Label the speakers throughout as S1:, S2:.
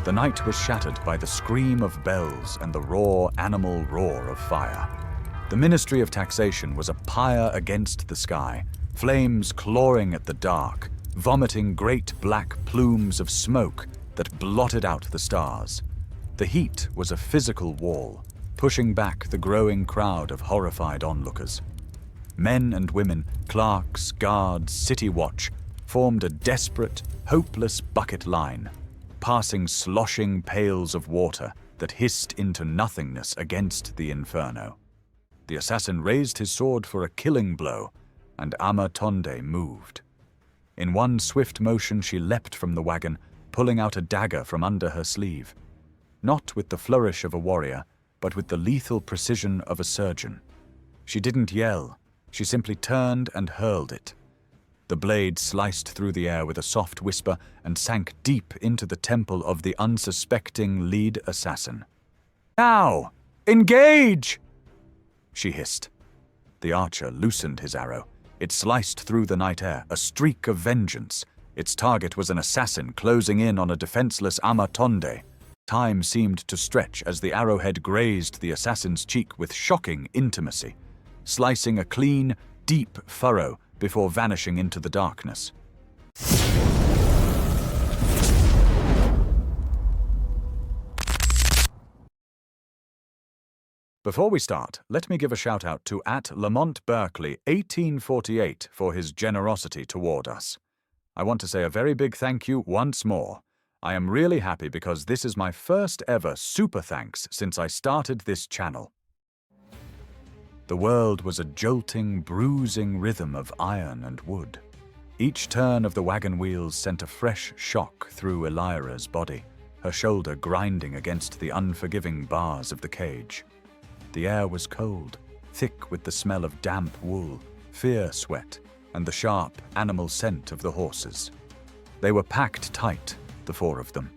S1: The night was shattered by the scream of bells and the raw animal roar of fire. The Ministry of Taxation was a pyre against the sky, flames clawing at the dark, vomiting great black plumes of smoke that blotted out the stars. The heat was a physical wall, pushing back the growing crowd of horrified onlookers. Men and women, clerks, guards, city watch, formed a desperate, hopeless bucket line, passing sloshing pails of water that hissed into nothingness against the inferno. The assassin raised his sword for a killing blow, and Ama Tondé moved. In one swift motion she leapt from the wagon, pulling out a dagger from under her sleeve. Not with the flourish of a warrior, but with the lethal precision of a surgeon. She didn't yell, she simply turned and hurled it. The blade sliced through the air with a soft whisper and sank deep into the temple of the unsuspecting lead assassin. "Now! Engage!" she hissed. The archer loosened his arrow. It sliced through the night air, a streak of vengeance. Its target was an assassin closing in on a defenseless Ama Tondé. Time seemed to stretch as the arrowhead grazed the assassin's cheek with shocking intimacy, slicing a clean, deep furrow before vanishing into the darkness. Before we start, let me give a shout-out to @Lamont_Berkeley 1848 for his generosity toward us. I want to say a very big thank you once more. I am really happy because this is my first ever super thanks since I started this channel. The world was a jolting, bruising rhythm of iron and wood. Each turn of the wagon wheels sent a fresh shock through Elira's body, her shoulder grinding against the unforgiving bars of the cage. The air was cold, thick with the smell of damp wool, fear sweat, and the sharp animal scent of the horses. They were packed tight, the four of them.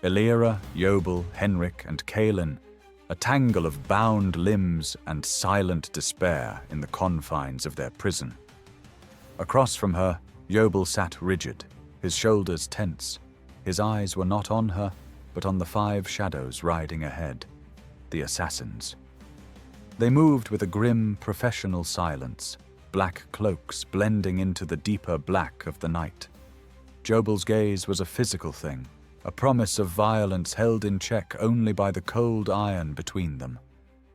S1: Elira, Yobel, Henrik, and Kaelin, a tangle of bound limbs and silent despair in the confines of their prison. Across from her, Yobel sat rigid, his shoulders tense. His eyes were not on her, but on the 5 shadows riding ahead, the assassins. They moved with a grim, professional silence, black cloaks blending into the deeper black of the night. Yobel's gaze was a physical thing, a promise of violence held in check only by the cold iron between them.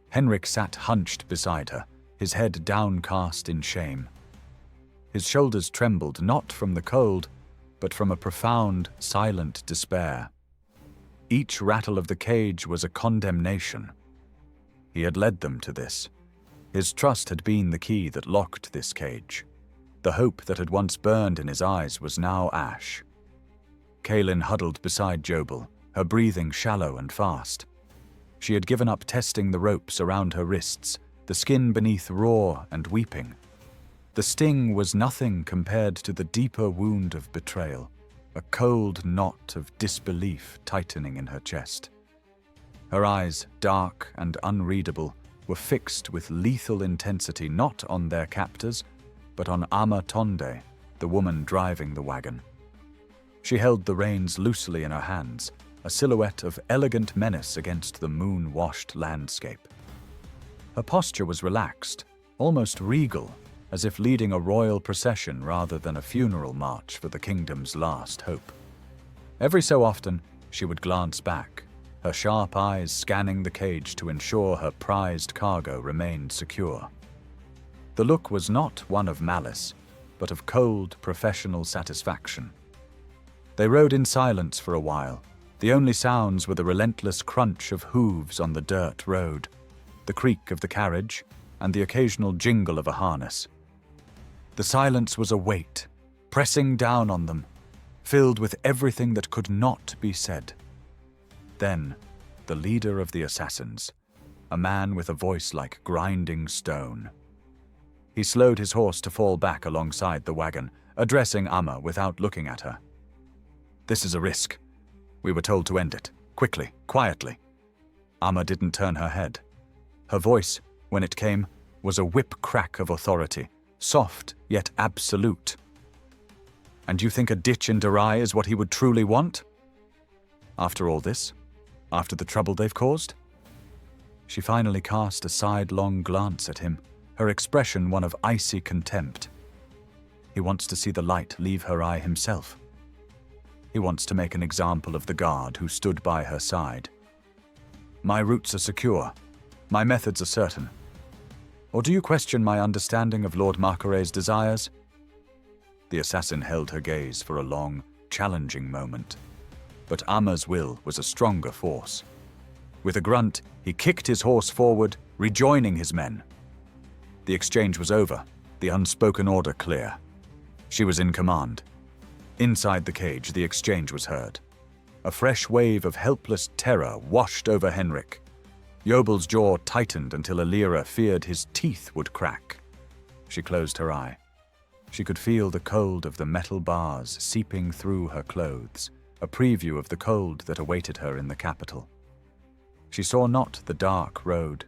S1: Henrik sat hunched beside her, his head downcast in shame. His shoulders trembled not from the cold, but from a profound, silent despair. Each rattle of the cage was a condemnation. He had led them to this. His trust had been the key that locked this cage. The hope that had once burned in his eyes was now ash. Kaelin huddled beside Yobel, her breathing shallow and fast. She had given up testing the ropes around her wrists, the skin beneath raw and weeping. The sting was nothing compared to the deeper wound of betrayal, a cold knot of disbelief tightening in her chest. Her eyes, dark and unreadable, were fixed with lethal intensity not on their captors, but on Ama Tondé, the woman driving the wagon. She held the reins loosely in her hands, a silhouette of elegant menace against the moon-washed landscape. Her posture was relaxed, almost regal, as if leading a royal procession rather than a funeral march for the kingdom's last hope. Every so often, she would glance back, her sharp eyes scanning the cage to ensure her prized cargo remained secure. The look was not one of malice, but of cold, professional satisfaction. They rode in silence for a while. The only sounds were the relentless crunch of hooves on the dirt road, the creak of the carriage, and the occasional jingle of a harness. The silence was a weight, pressing down on them, filled with everything that could not be said. Then, the leader of the assassins, a man with a voice like grinding stone. He slowed his horse to fall back alongside the wagon, addressing Ama without looking at her. "This is a risk. We were told to end it, quickly, quietly." Ama didn't turn her head. Her voice, when it came, was a whip crack of authority, soft yet absolute. "And you think a ditch in Darai is what he would truly want?" After all this? After the trouble they've caused? She finally cast a sidelong glance at him, her expression one of icy contempt. He wants to see the light leave her eye himself. He wants to make an example of the guard who stood by her side. My routes are secure. My methods are certain. Or do you question my understanding of Lord Marcoret's desires? The assassin held her gaze for a long, challenging moment. But Ama's will was a stronger force. With a grunt, he kicked his horse forward, rejoining his men. The exchange was over, the unspoken order clear. She was in command. Inside the cage, the exchange was heard. A fresh wave of helpless terror washed over Henrik. Jobel's jaw tightened until Elira feared his teeth would crack. She closed her eye. She could feel the cold of the metal bars seeping through her clothes, a preview of the cold that awaited her in the capital. She saw not the dark road,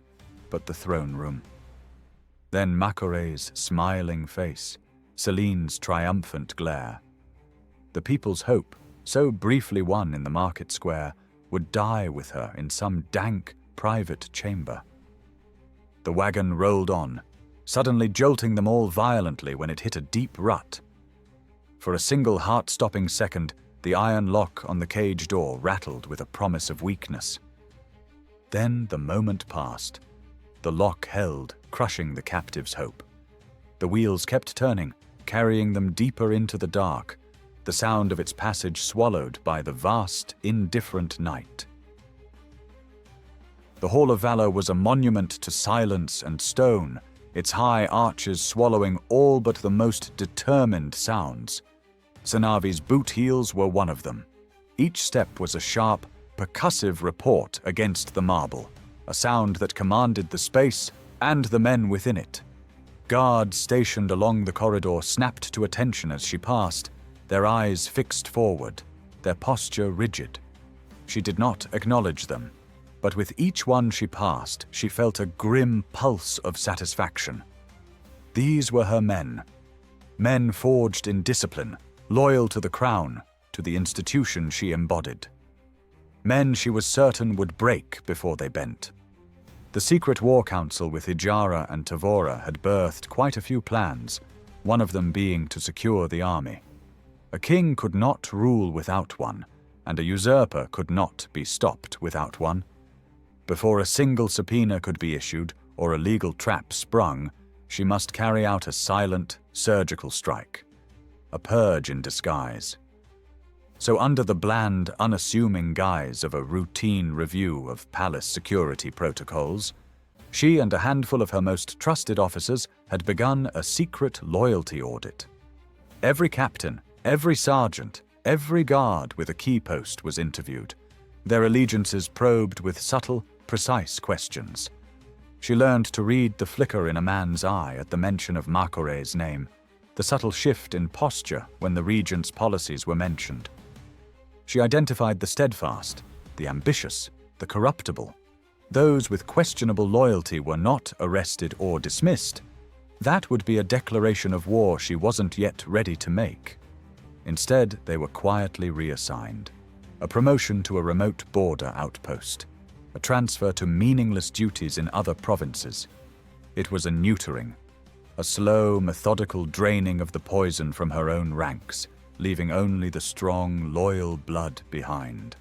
S1: but the throne room. Then Marcoret's smiling face, Celine's triumphant glare. The people's hope, so briefly won in the market square, would die with her in some dank, private chamber. The wagon rolled on, suddenly jolting them all violently when it hit a deep rut. For a single heart-stopping second, the iron lock on the cage door rattled with a promise of weakness. Then the moment passed. The lock held, crushing the captive's hope. The wheels kept turning, carrying them deeper into the dark, the sound of its passage swallowed by the vast, indifferent night. The Hall of Valor was a monument to silence and stone, its high arches swallowing all but the most determined sounds. Sanavi's boot heels were one of them. Each step was a sharp, percussive report against the marble, a sound that commanded the space and the men within it. Guards stationed along the corridor snapped to attention as she passed, their eyes fixed forward, their posture rigid. She did not acknowledge them, but with each one she passed, she felt a grim pulse of satisfaction. These were her men. Men forged in discipline, loyal to the crown, to the institution she embodied. Men she was certain would break before they bent. The secret war council with Ijara and Tavora had birthed quite a few plans, one of them being to secure the army. A king could not rule without one, and a usurper could not be stopped without one. Before a single subpoena could be issued or a legal trap sprung, she must carry out a silent, surgical strike. A purge in disguise. So under the bland, unassuming guise of a routine review of palace security protocols, she and a handful of her most trusted officers had begun a secret loyalty audit. Every captain, every sergeant, every guard with a key post was interviewed, their allegiances probed with subtle, precise questions. She learned to read the flicker in a man's eye at the mention of Marcoret's name, the subtle shift in posture when the regent's policies were mentioned. She identified the steadfast, the ambitious, the corruptible. Those with questionable loyalty were not arrested or dismissed. That would be a declaration of war she wasn't yet ready to make. Instead, they were quietly reassigned. A promotion to a remote border outpost. A transfer to meaningless duties in other provinces. It was a neutering. A slow, methodical draining of the poison from her own ranks, leaving only the strong, loyal blood behind.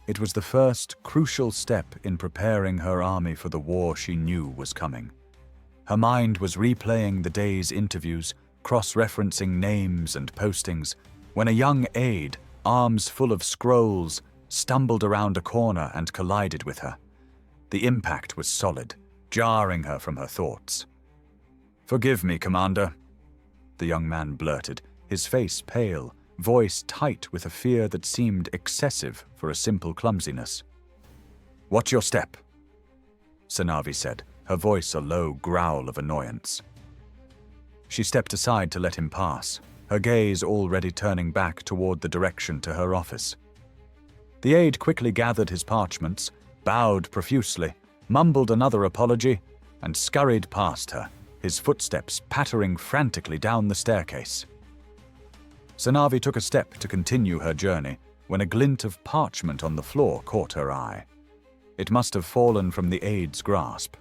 S1: It was the first crucial step in preparing her army for the war she knew was coming. Her mind was replaying the day's interviews, cross-referencing names and postings, when a young aide, arms full of scrolls, stumbled around a corner and collided with her. The impact was solid, jarring her from her thoughts. "Forgive me, Commander," the young man blurted, his face pale, voice tight with a fear that seemed excessive for a simple clumsiness. "What's your step?" Sanavi said, her voice a low growl of annoyance. She stepped aside to let him pass, her gaze already turning back toward the direction to her office. The aide quickly gathered his parchments, bowed profusely, mumbled another apology, and scurried past her, his footsteps pattering frantically down the staircase. Sanavi took a step to continue her journey when a glint of parchment on the floor caught her eye. It must have fallen from the aide's grasp.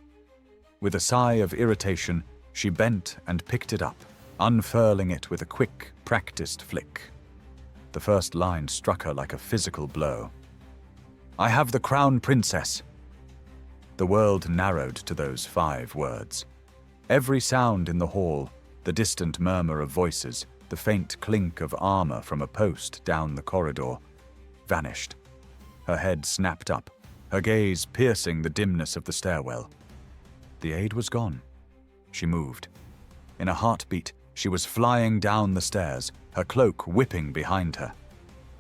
S1: With a sigh of irritation, she bent and picked it up, unfurling it with a quick, practiced flick. The first line struck her like a physical blow. "I have the crown princess." The world narrowed to those 5 words. Every sound in the hall, the distant murmur of voices, the faint clink of armor from a post down the corridor, vanished. Her head snapped up, her gaze piercing the dimness of the stairwell. The aide was gone. She moved. In a heartbeat, she was flying down the stairs, her cloak whipping behind her.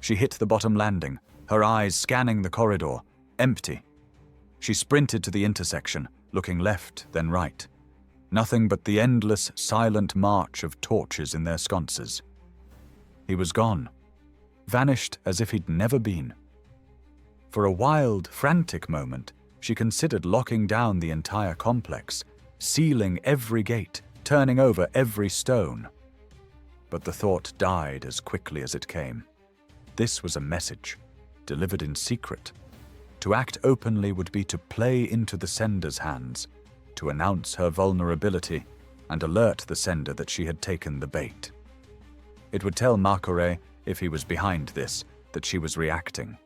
S1: She hit the bottom landing, her eyes scanning the corridor, empty. She sprinted to the intersection, looking left then right. Nothing but the endless, silent march of torches in their sconces. He was gone, vanished as if he'd never been. For a wild, frantic moment, she considered locking down the entire complex, sealing every gate, turning over every stone. But the thought died as quickly as it came. This was a message, delivered in secret. To act openly would be to play into the sender's hands, to announce her vulnerability and alert the sender that she had taken the bait. It would tell Makore, if he was behind this, that she was reacting.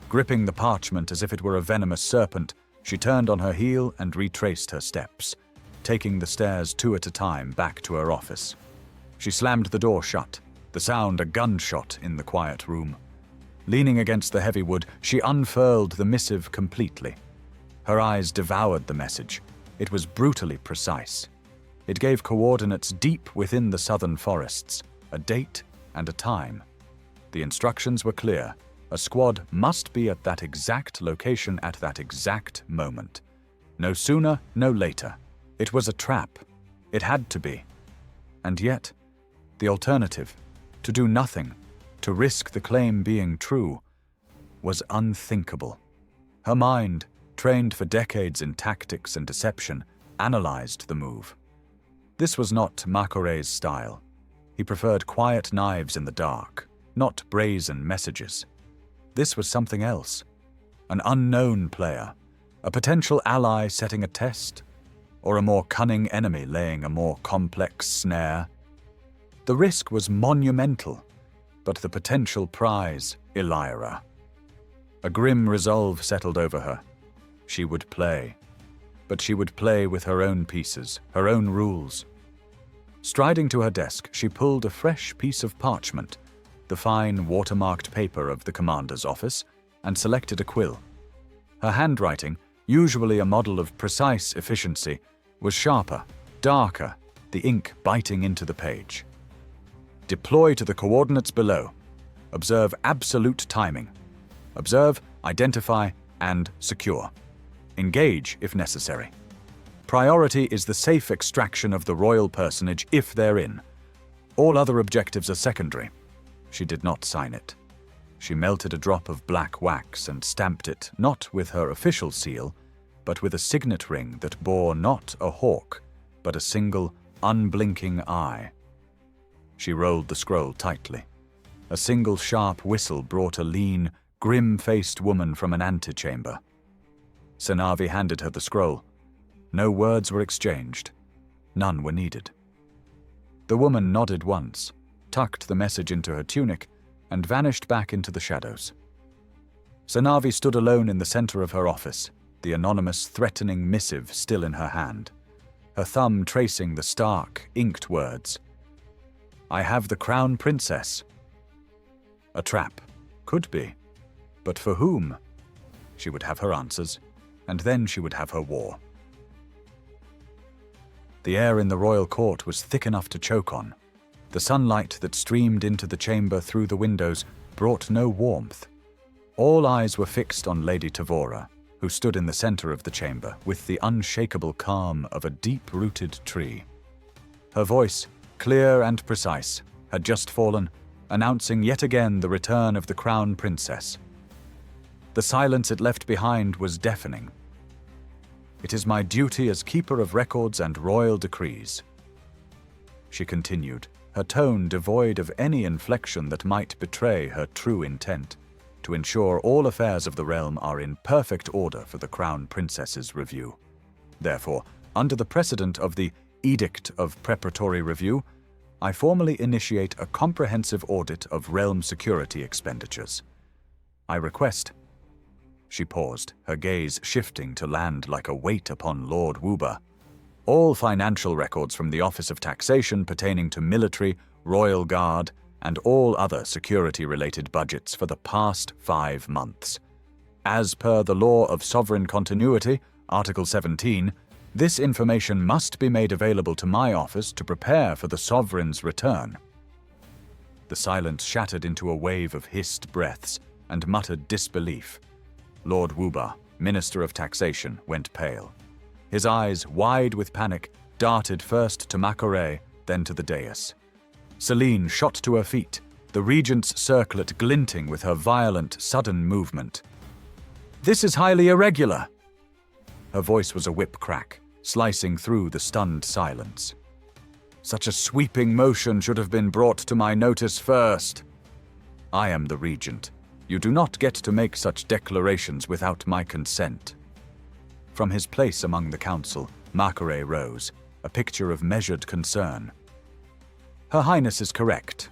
S1: Gripping the parchment as if it were a venomous serpent, she turned on her heel and retraced her steps, taking the stairs 2 at a time back to her office. She slammed the door shut, the sound a gunshot in the quiet room. Leaning against the heavy wood, she unfurled the missive completely. Her eyes devoured the message. It was brutally precise. It gave coordinates deep within the southern forests, a date and a time. The instructions were clear. A squad must be at that exact location at that exact moment. No sooner, no later. It was a trap. It had to be. And yet, the alternative, to do nothing, to risk the claim being true, was unthinkable. Her mind, trained for decades in tactics and deception, analyzed the move. This was not Makore's style. He preferred quiet knives in the dark, not brazen messages. This was something else. An unknown player, a potential ally setting a test, or a more cunning enemy laying a more complex snare. The risk was monumental, but the potential prize, Elira. A grim resolve settled over her. She would play, but she would play with her own pieces, her own rules. Striding to her desk, she pulled a fresh piece of parchment, the fine watermarked paper of the commander's office, and selected a quill. Her handwriting, usually a model of precise efficiency, was sharper, darker, the ink biting into the page. Deploy to the coordinates below. Observe absolute timing. Observe, identify, and secure. Engage if necessary. Priority is the safe extraction of the royal personage if they're in. All other objectives are secondary. She did not sign it. She melted a drop of black wax and stamped it not with her official seal, but with a signet ring that bore not a hawk, but a single, unblinking eye. She rolled the scroll tightly. A single sharp whistle brought a lean, grim-faced woman from an antechamber. Sanavi handed her the scroll. No words were exchanged. None were needed. The woman nodded once, tucked the message into her tunic, and vanished back into the shadows. Sanavi stood alone in the center of her office, the anonymous, threatening missive still in her hand, her thumb tracing the stark, inked words. "I have the crown princess." A trap. Could be. But for whom? She would have her answers, and then she would have her war. The air in the royal court was thick enough to choke on. The sunlight that streamed into the chamber through the windows brought no warmth. All eyes were fixed on Lady Tavora, who stood in the center of the chamber with the unshakable calm of a deep-rooted tree. Her voice, clear and precise, had just fallen, announcing yet again the return of the crown princess. The silence it left behind was deafening. "It is my duty as keeper of records and royal decrees," she continued, her tone devoid of any inflection that might betray her true intent, to ensure all affairs of the realm are in perfect order for the Crown Princess's review. Therefore, under the precedent of the Edict of Preparatory Review, I formally initiate a comprehensive audit of realm security expenditures. I request—" She paused, her gaze shifting to land like a weight upon Lord Woober. "All financial records from the Office of Taxation pertaining to military, royal guard, and all other security-related budgets for the past 5 months. As per the Law of Sovereign Continuity, Article 17, this information must be made available to my office to prepare for the Sovereign's return." The silence shattered into a wave of hissed breaths and muttered disbelief. Lord Woober, Minister of Taxation, went pale. His eyes, wide with panic, darted first to Macaret, then to the dais. Celine shot to her feet, the regent's circlet glinting with her violent, sudden movement. "This is highly irregular!" Her voice was a whip crack, slicing through the stunned silence. "Such a sweeping motion should have been brought to my notice first. I am the regent. You do not get to make such declarations without my consent." From his place among the council, Macaret rose, a picture of measured concern. "Her Highness is correct,"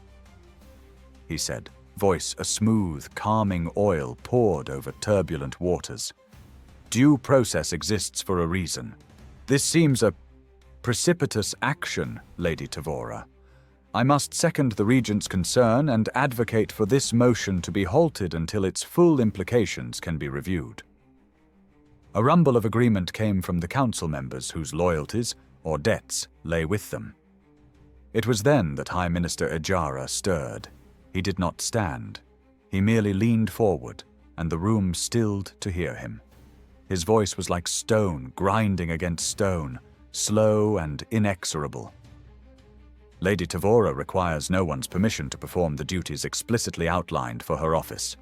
S1: he said, voice a smooth, calming oil poured over turbulent waters. "Due process exists for a reason. This seems a precipitous action, Lady Tavora. I must second the Regent's concern and advocate for this motion to be halted until its full implications can be reviewed." A rumble of agreement came from the council members whose loyalties, or debts, lay with them. It was then that High Minister Elira stirred. He did not stand. He merely leaned forward, and the room stilled to hear him. His voice was like stone grinding against stone, slow and inexorable. "Lady Tavora requires no one's permission to perform the duties explicitly outlined for her office,"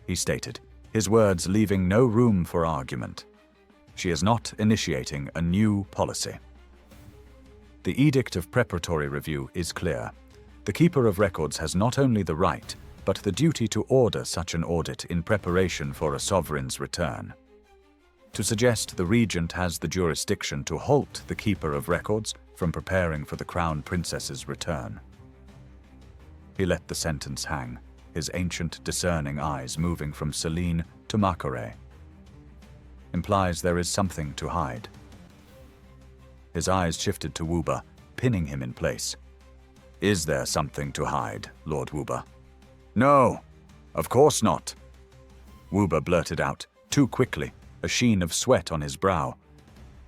S1: he stated, his words leaving no room for argument. "She is not initiating a new policy." The Edict of Preparatory Review is clear. The Keeper of Records has not only the right, but the duty to order such an audit in preparation for a sovereign's return. To suggest the Regent has the jurisdiction to halt the Keeper of Records from preparing for the Crown Princess's return. He let the sentence hang, his ancient discerning eyes moving from Celine to Macaret. Implies there is something to hide. His eyes shifted to Woober, pinning him in place. "Is there something to hide, Lord Woober?" "No, of course not," Woober blurted out, too quickly, a sheen of sweat on his brow.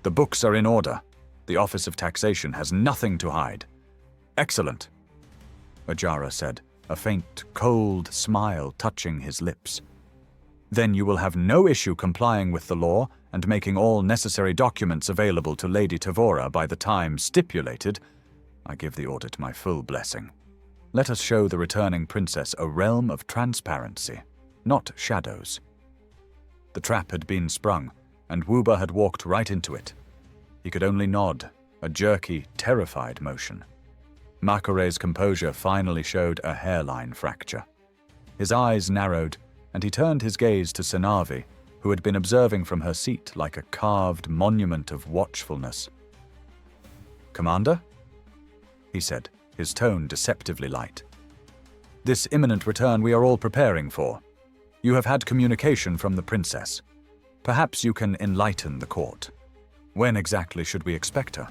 S1: "The books are in order. The Office of Taxation has nothing to hide." "Excellent," Elira said, a faint, cold smile touching his lips. "Then you will have no issue complying with the law and making all necessary documents available to Lady Tavora by the time stipulated. I give the audit my full blessing. Let us show the returning princess a realm of transparency, not shadows." The trap had been sprung, and Woober had walked right into it. He could only nod, a jerky, terrified motion. Macaret's composure finally showed a hairline fracture. His eyes narrowed, and he turned his gaze to Senavi, who had been observing from her seat like a carved monument of watchfulness. "Commander?" he said, his tone deceptively light. "This imminent return we are all preparing for. You have had communication from the princess. Perhaps you can enlighten the court. When exactly should we expect her?"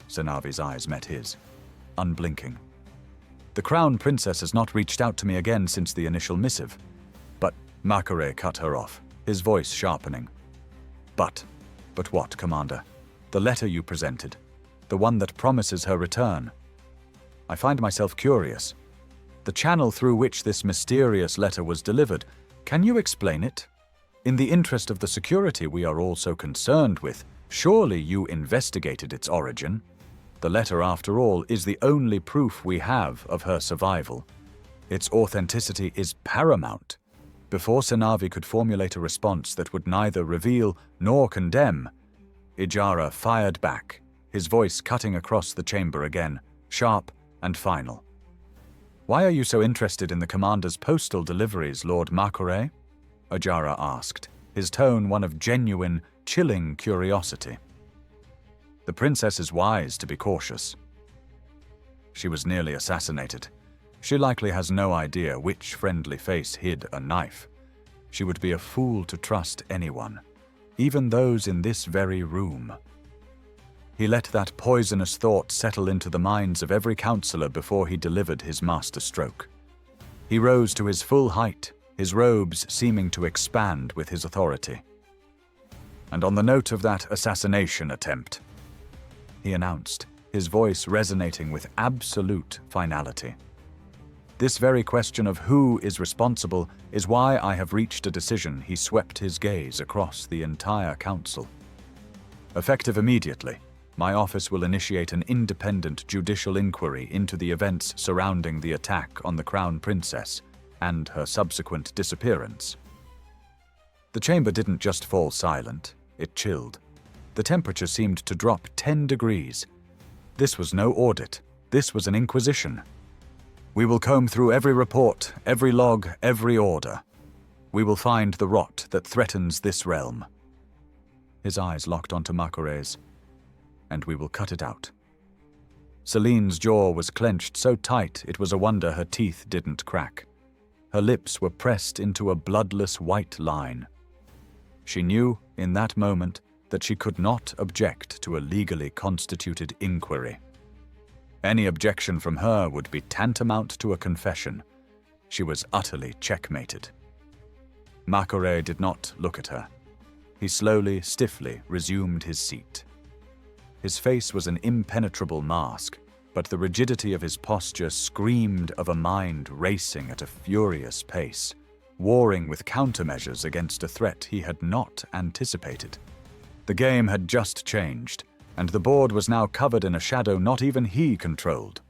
S1: Senavi's eyes met his, unblinking. "The Crown Princess has not reached out to me again since the initial missive." "But—" Macaret cut her off, his voice sharpening. But what, Commander? The letter you presented, the one that promises her return. I find myself curious. The channel through which this mysterious letter was delivered, can you explain it? In the interest of the security we are all so concerned with, surely you investigated its origin. The letter, after all, is the only proof we have of her survival. Its authenticity is paramount. Before Senavi could formulate a response that would neither reveal nor condemn, Elira fired back, his voice cutting across the chamber again, sharp and final. "Why are you so interested in the commander's postal deliveries, Lord Makore?" Ajara asked, his tone one of genuine, chilling curiosity. "The princess is wise to be cautious. She was nearly assassinated. She likely has no idea which friendly face hid a knife. She would be a fool to trust anyone, even those in this very room." He let that poisonous thought settle into the minds of every counselor before he delivered his master stroke. He rose to his full height, his robes seeming to expand with his authority. "And on the note of that assassination attempt," he announced, his voice resonating with absolute finality. "This very question of who is responsible is why I have reached a decision." He swept his gaze across the entire council. "Effective immediately, my office will initiate an independent judicial inquiry into the events surrounding the attack on the Crown Princess and her subsequent disappearance." The chamber didn't just fall silent, it chilled. The temperature seemed to drop 10 degrees. This was no audit, this was an inquisition. "We will comb through every report, every log, every order. We will find the rot that threatens this realm." His eyes locked onto Makore's. "And we will cut it out." Celine's jaw was clenched so tight it was a wonder her teeth didn't crack. Her lips were pressed into a bloodless white line. She knew, in that moment, that she could not object to a legally constituted inquiry. Any objection from her would be tantamount to a confession. She was utterly checkmated. Makore did not look at her. He slowly, stiffly resumed his seat. His face was an impenetrable mask, but the rigidity of his posture screamed of a mind racing at a furious pace, warring with countermeasures against a threat he had not anticipated. The game had just changed, and the board was now covered in a shadow not even he controlled.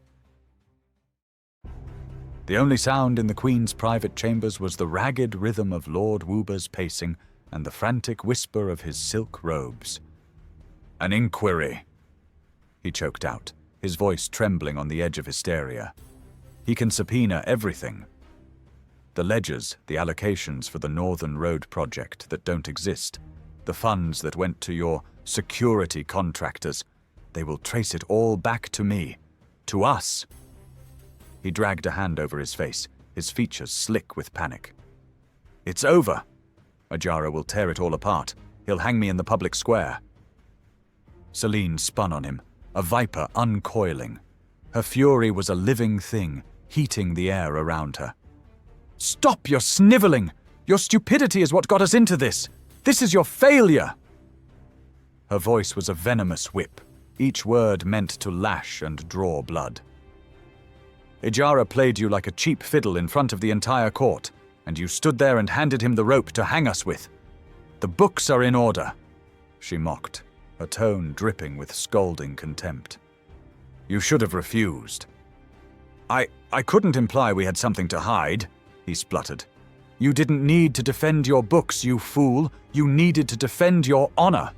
S1: The only sound in the Queen's private chambers was the ragged rhythm of Lord Woober's pacing and the frantic whisper of his silk robes. "An inquiry," he choked out, his voice trembling on the edge of hysteria. "He can subpoena everything. The ledgers, the allocations for the Northern Road project that don't exist, the funds that went to your security contractors, they will trace it all back to me, to us." He dragged a hand over his face, his features slick with panic. "It's over. Ajara will tear it all apart. He'll hang me in the public square." Celine spun on him, a viper uncoiling. Her fury was a living thing, heating the air around her. "Stop your sniveling! Your stupidity is what got us into this! This is your failure!" Her voice was a venomous whip, each word meant to lash and draw blood. "Ajara played you like a cheap fiddle in front of the entire court, and you stood there and handed him the rope to hang us with. The books are in order," she mocked, her tone dripping with scolding contempt. "You should have refused." I couldn't imply we had something to hide," he spluttered. "You didn't need to defend your books, you fool. You needed to defend your honor,"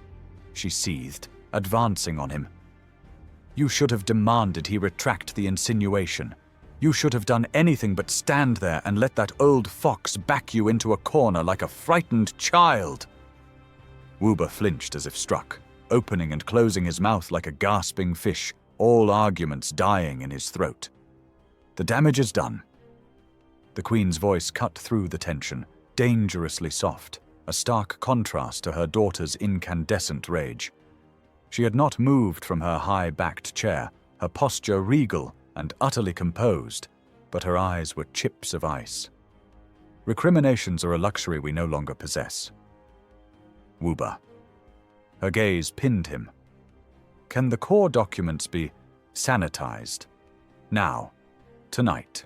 S1: she seethed, advancing on him. "You should have demanded he retract the insinuation. You should have done anything but stand there and let that old fox back you into a corner like a frightened child." Woober flinched as if struck, opening and closing his mouth like a gasping fish, all arguments dying in his throat. "The damage is done." The Queen's voice cut through the tension, dangerously soft, a stark contrast to her daughter's incandescent rage. She had not moved from her high-backed chair, her posture regal and utterly composed, but her eyes were chips of ice. Recriminations are a luxury we no longer possess. "Woober." Her gaze pinned him. "Can the core documents be sanitized? Now, tonight?"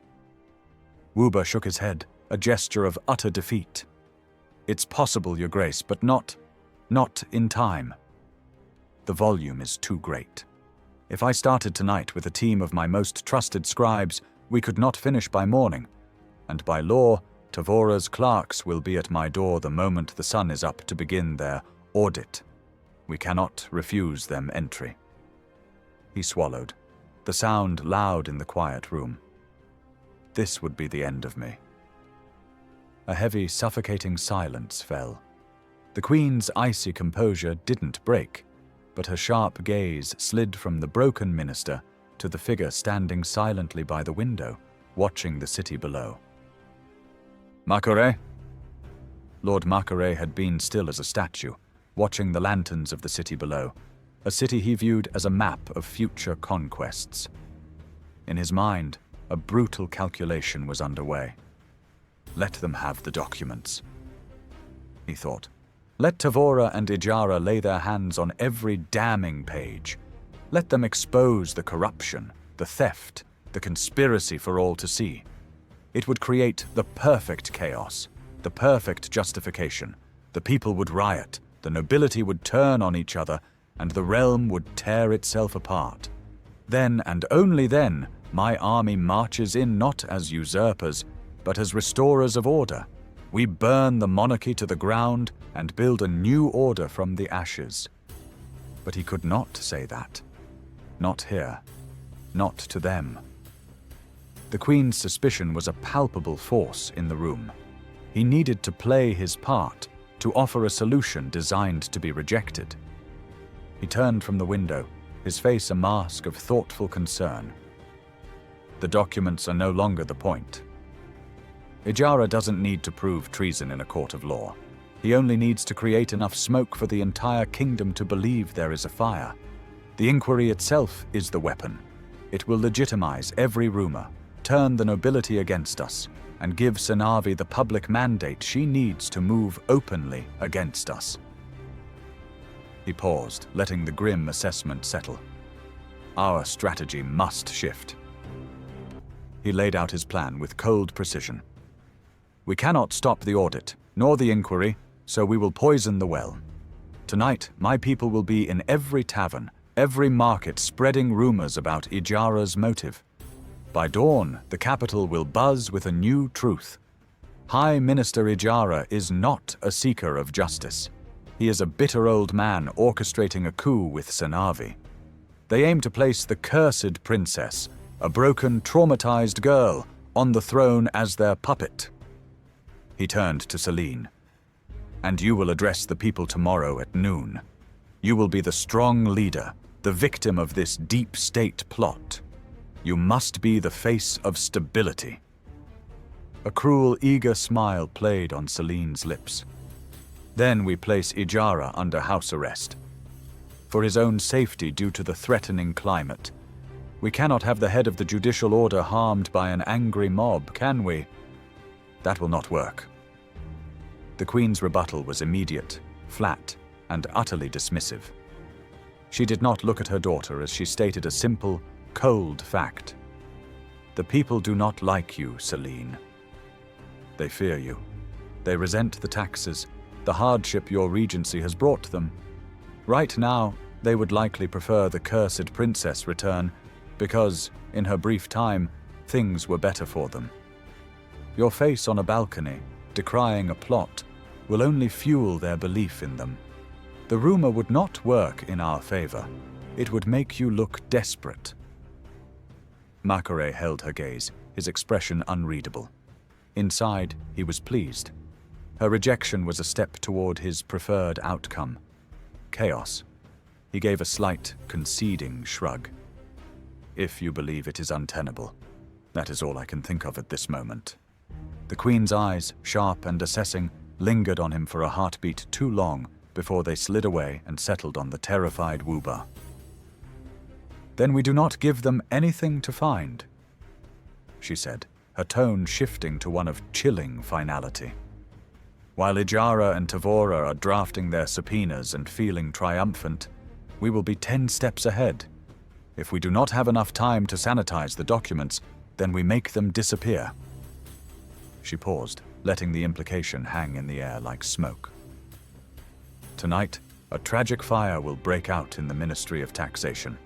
S1: Woober shook his head, a gesture of utter defeat. "It's possible, Your Grace, but not in time. The volume is too great. If I started tonight with a team of my most trusted scribes, we could not finish by morning, and by law, Tavora's clerks will be at my door the moment the sun is up to begin their audit. We cannot refuse them entry." He swallowed. the sound loud in the quiet room. This would be the end of me. A heavy, suffocating silence fell. The Queen's icy composure didn't break, but her sharp gaze slid from the broken minister to the figure standing silently by the window, watching the city below. Makore? Lord Makore had been still as a statue, watching the lanterns of the city below, a city he viewed as a map of future conquests. In his mind, a brutal calculation was underway. Let them have the documents, he thought. Let Tavora and Ijara lay their hands on every damning page. Let them expose the corruption, the theft, the conspiracy for all to see. It would create the perfect chaos, the perfect justification. The people would riot, the nobility would turn on each other, and the realm would tear itself apart. Then, and only then, my army marches in not as usurpers, but as restorers of order. We burn the monarchy to the ground and build a new order from the ashes. But he could not say that. Not here. Not to them. The Queen's suspicion was a palpable force in the room. He needed to play his part, to offer a solution designed to be rejected. He turned from the window, his face a mask of thoughtful concern. The documents are no longer the point. Ijara doesn't need to prove treason in a court of law. He only needs to create enough smoke for the entire kingdom to believe there is a fire. The inquiry itself is the weapon. It will legitimize every rumor, turn the nobility against us, and give Senavi the public mandate she needs to move openly against us. He paused, letting the grim assessment settle. Our strategy must shift. He laid out his plan with cold precision. We cannot stop the audit, nor the inquiry, so we will poison the well. Tonight, my people will be in every tavern, every market spreading rumors about Ijara's motive. By dawn, the capital will buzz with a new truth. High Minister Ijara is not a seeker of justice. He is a bitter old man orchestrating a coup with Senavi. They aim to place the cursed princess, a broken, traumatized girl, on the throne as their puppet. He turned to Celine. And you will address the people tomorrow at noon. You will be the strong leader, the victim of this deep state plot. You must be the face of stability. A cruel, eager smile played on Celine's lips. Then we place Ijara under house arrest. For his own safety due to the threatening climate. We cannot have the head of the judicial order harmed by an angry mob, can we? That will not work. The Queen's rebuttal was immediate, flat, and utterly dismissive. She did not look at her daughter as she stated a simple, cold fact. The people do not like you, Celine. They fear you. They resent the taxes, the hardship your regency has brought them. Right now, they would likely prefer the cursed princess return because, in her brief time, things were better for them. Your face on a balcony, decrying a plot, will only fuel their belief in them. The rumor would not work in our favor. It would make you look desperate. Makore held her gaze, his expression unreadable. Inside, he was pleased. Her rejection was a step toward his preferred outcome. Chaos. He gave a slight, conceding shrug. If you believe it is untenable, that is all I can think of at this moment. The Queen's eyes, sharp and assessing, lingered on him for a heartbeat too long before they slid away and settled on the terrified Wuba. Then we do not give them anything to find, she said, her tone shifting to one of chilling finality. While Ijara and Tavora are drafting their subpoenas and feeling triumphant, we will be 10 steps ahead. If we do not have enough time to sanitize the documents, then we make them disappear. She paused, letting the implication hang in the air like smoke. Tonight, a tragic fire will break out in the Ministry of Taxation.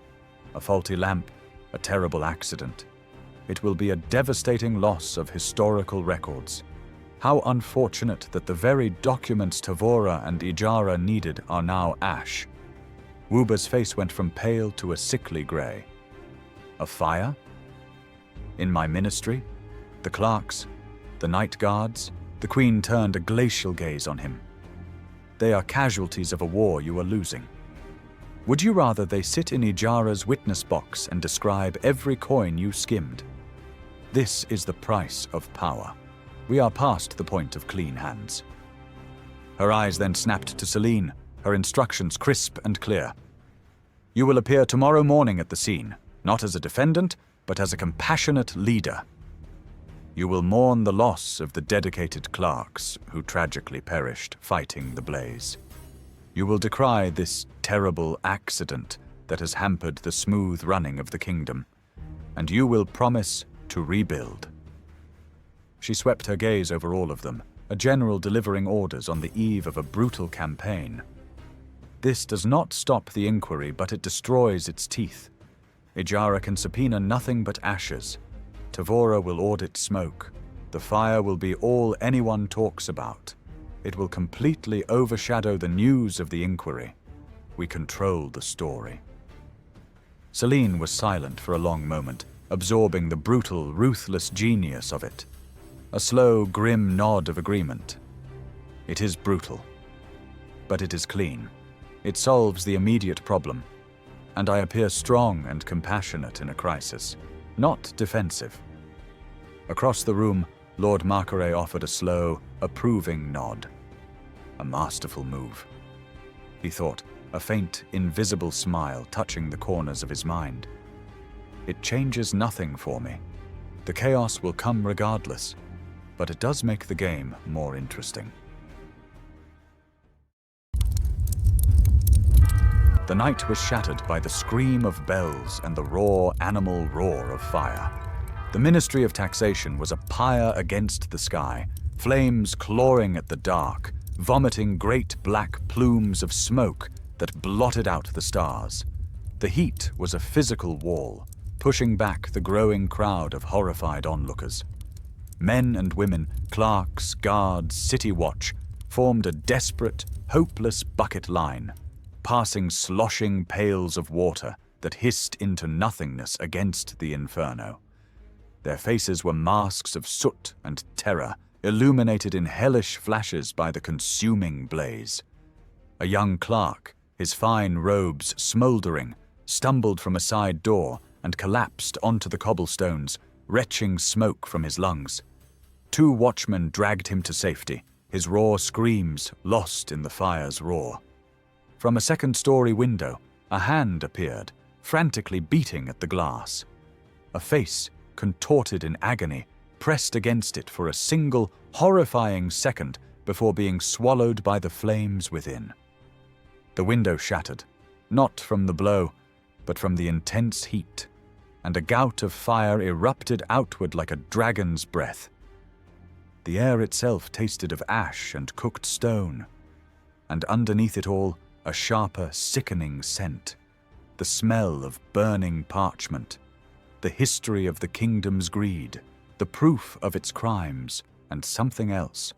S1: A faulty lamp, a terrible accident. It will be a devastating loss of historical records. How unfortunate that the very documents Tavora and Ijara needed are now ash. Wuba's face went from pale to a sickly gray. A fire? In my ministry? The clerks? The night guards? The queen turned a glacial gaze on him. They are casualties of a war you are losing. Would you rather they sit in Ijara's witness box and describe every coin you skimmed? This is the price of power. We are past the point of clean hands. Her eyes then snapped to Celine, her instructions crisp and clear. You will appear tomorrow morning at the scene, not as a defendant, but as a compassionate leader. You will mourn the loss of the dedicated clerks who tragically perished fighting the blaze. You will decry this terrible accident that has hampered the smooth running of the kingdom, and you will promise to rebuild. She swept her gaze over all of them, a general delivering orders on the eve of a brutal campaign. This does not stop the inquiry, but it destroys its teeth. Ijara can subpoena nothing but ashes. Tavora will audit smoke. The fire will be all anyone talks about. It will completely overshadow the news of the inquiry. We control the story. Celine was silent for a long moment, absorbing the brutal, ruthless genius of it. A slow, grim nod of agreement. It is brutal, but it is clean. It solves the immediate problem, and I appear strong and compassionate in a crisis, not defensive. Across the room, Lord Marqueret offered a slow, approving nod. A masterful move. He thought, a faint, invisible smile touching the corners of his mind. It changes nothing for me. The chaos will come regardless, but it does make the game more interesting. The night was shattered by the scream of bells and the raw animal roar of fire. The Ministry of Taxation was a pyre against the sky, flames clawing at the dark, vomiting great black plumes of smoke that blotted out the stars. The heat was a physical wall, pushing back the growing crowd of horrified onlookers. Men and women, clerks, guards, city watch, formed a desperate, hopeless bucket line, passing sloshing pails of water that hissed into nothingness against the inferno. Their faces were masks of soot and terror, illuminated in hellish flashes by the consuming blaze. A young clerk, his fine robes smoldering, stumbled from a side door and collapsed onto the cobblestones, retching smoke from his lungs. 2 watchmen dragged him to safety, his raw screams lost in the fire's roar. From a second-story window, a hand appeared, frantically beating at the glass. A face, contorted in agony, pressed against it for a single, horrifying second before being swallowed by the flames within. The window shattered, not from the blow, but from the intense heat, and a gout of fire erupted outward like a dragon's breath. The air itself tasted of ash and cooked stone, and underneath it all, a sharper, sickening scent, the smell of burning parchment, the history of the kingdom's greed, the proof of its crimes, and something else.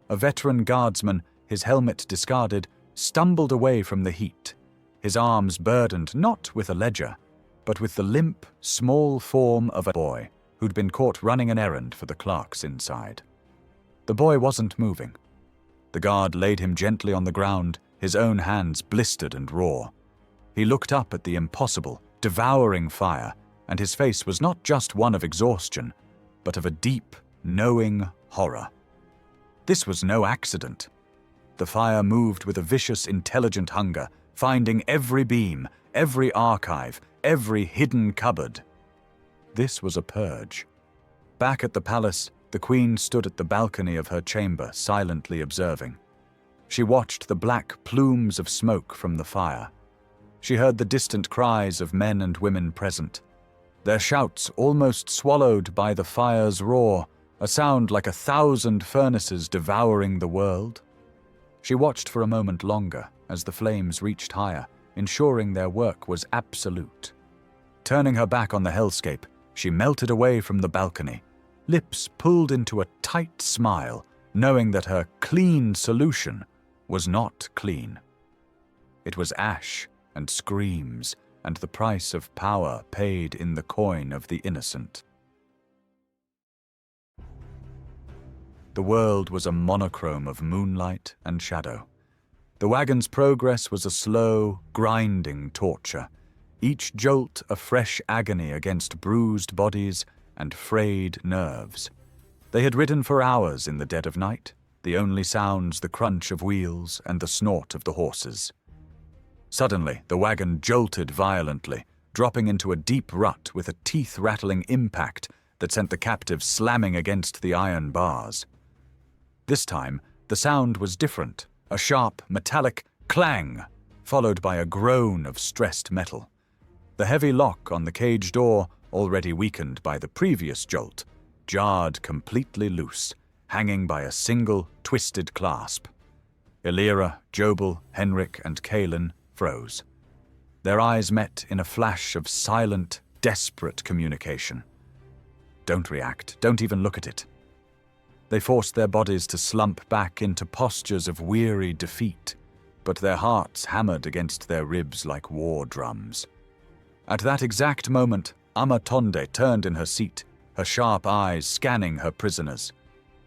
S1: A veteran guardsman, his helmet discarded, stumbled away from the heat, his arms burdened not with a ledger, but with the limp, small form of a boy who'd been caught running an errand for the clerks inside. The boy wasn't moving. The guard laid him gently on the ground, his own hands blistered and raw. He looked up at the impossible, devouring fire, and his face was not just one of exhaustion, but of a deep, knowing horror. This was no accident. The fire moved with a vicious, intelligent hunger, finding every beam, every archive, every hidden cupboard. This was a purge. Back at the palace, the queen stood at the balcony of her chamber, silently observing. She watched the black plumes of smoke from the fire. She heard the distant cries of men and women present, their shouts almost swallowed by the fire's roar, a sound like 1,000 furnaces devouring the world. She watched for a moment longer as the flames reached higher, ensuring their work was absolute. Turning her back on the hellscape, she melted away from the balcony, lips pulled into a tight smile, knowing that her clean solution was not clean. It was ash and screams and the price of power paid in the coin of the innocent. The world was a monochrome of moonlight and shadow. The wagon's progress was a slow, grinding torture, each jolt a fresh agony against bruised bodies and frayed nerves. They had ridden for hours in the dead of night, the only sounds the crunch of wheels and the snort of the horses. Suddenly, the wagon jolted violently, dropping into a deep rut with a teeth-rattling impact that sent the captives slamming against the iron bars. This time, the sound was different, a sharp, metallic clang, followed by a groan of stressed metal. The heavy lock on the cage door, already weakened by the previous jolt, jarred completely loose, hanging by a single, twisted clasp. Elira, Jobel, Henrik, and Kaelin froze. Their eyes met in a flash of silent, desperate communication. Don't react, don't even look at it. They forced their bodies to slump back into postures of weary defeat, but their hearts hammered against their ribs like war drums. At that exact moment, Ama Tondé turned in her seat, her sharp eyes scanning her prisoners.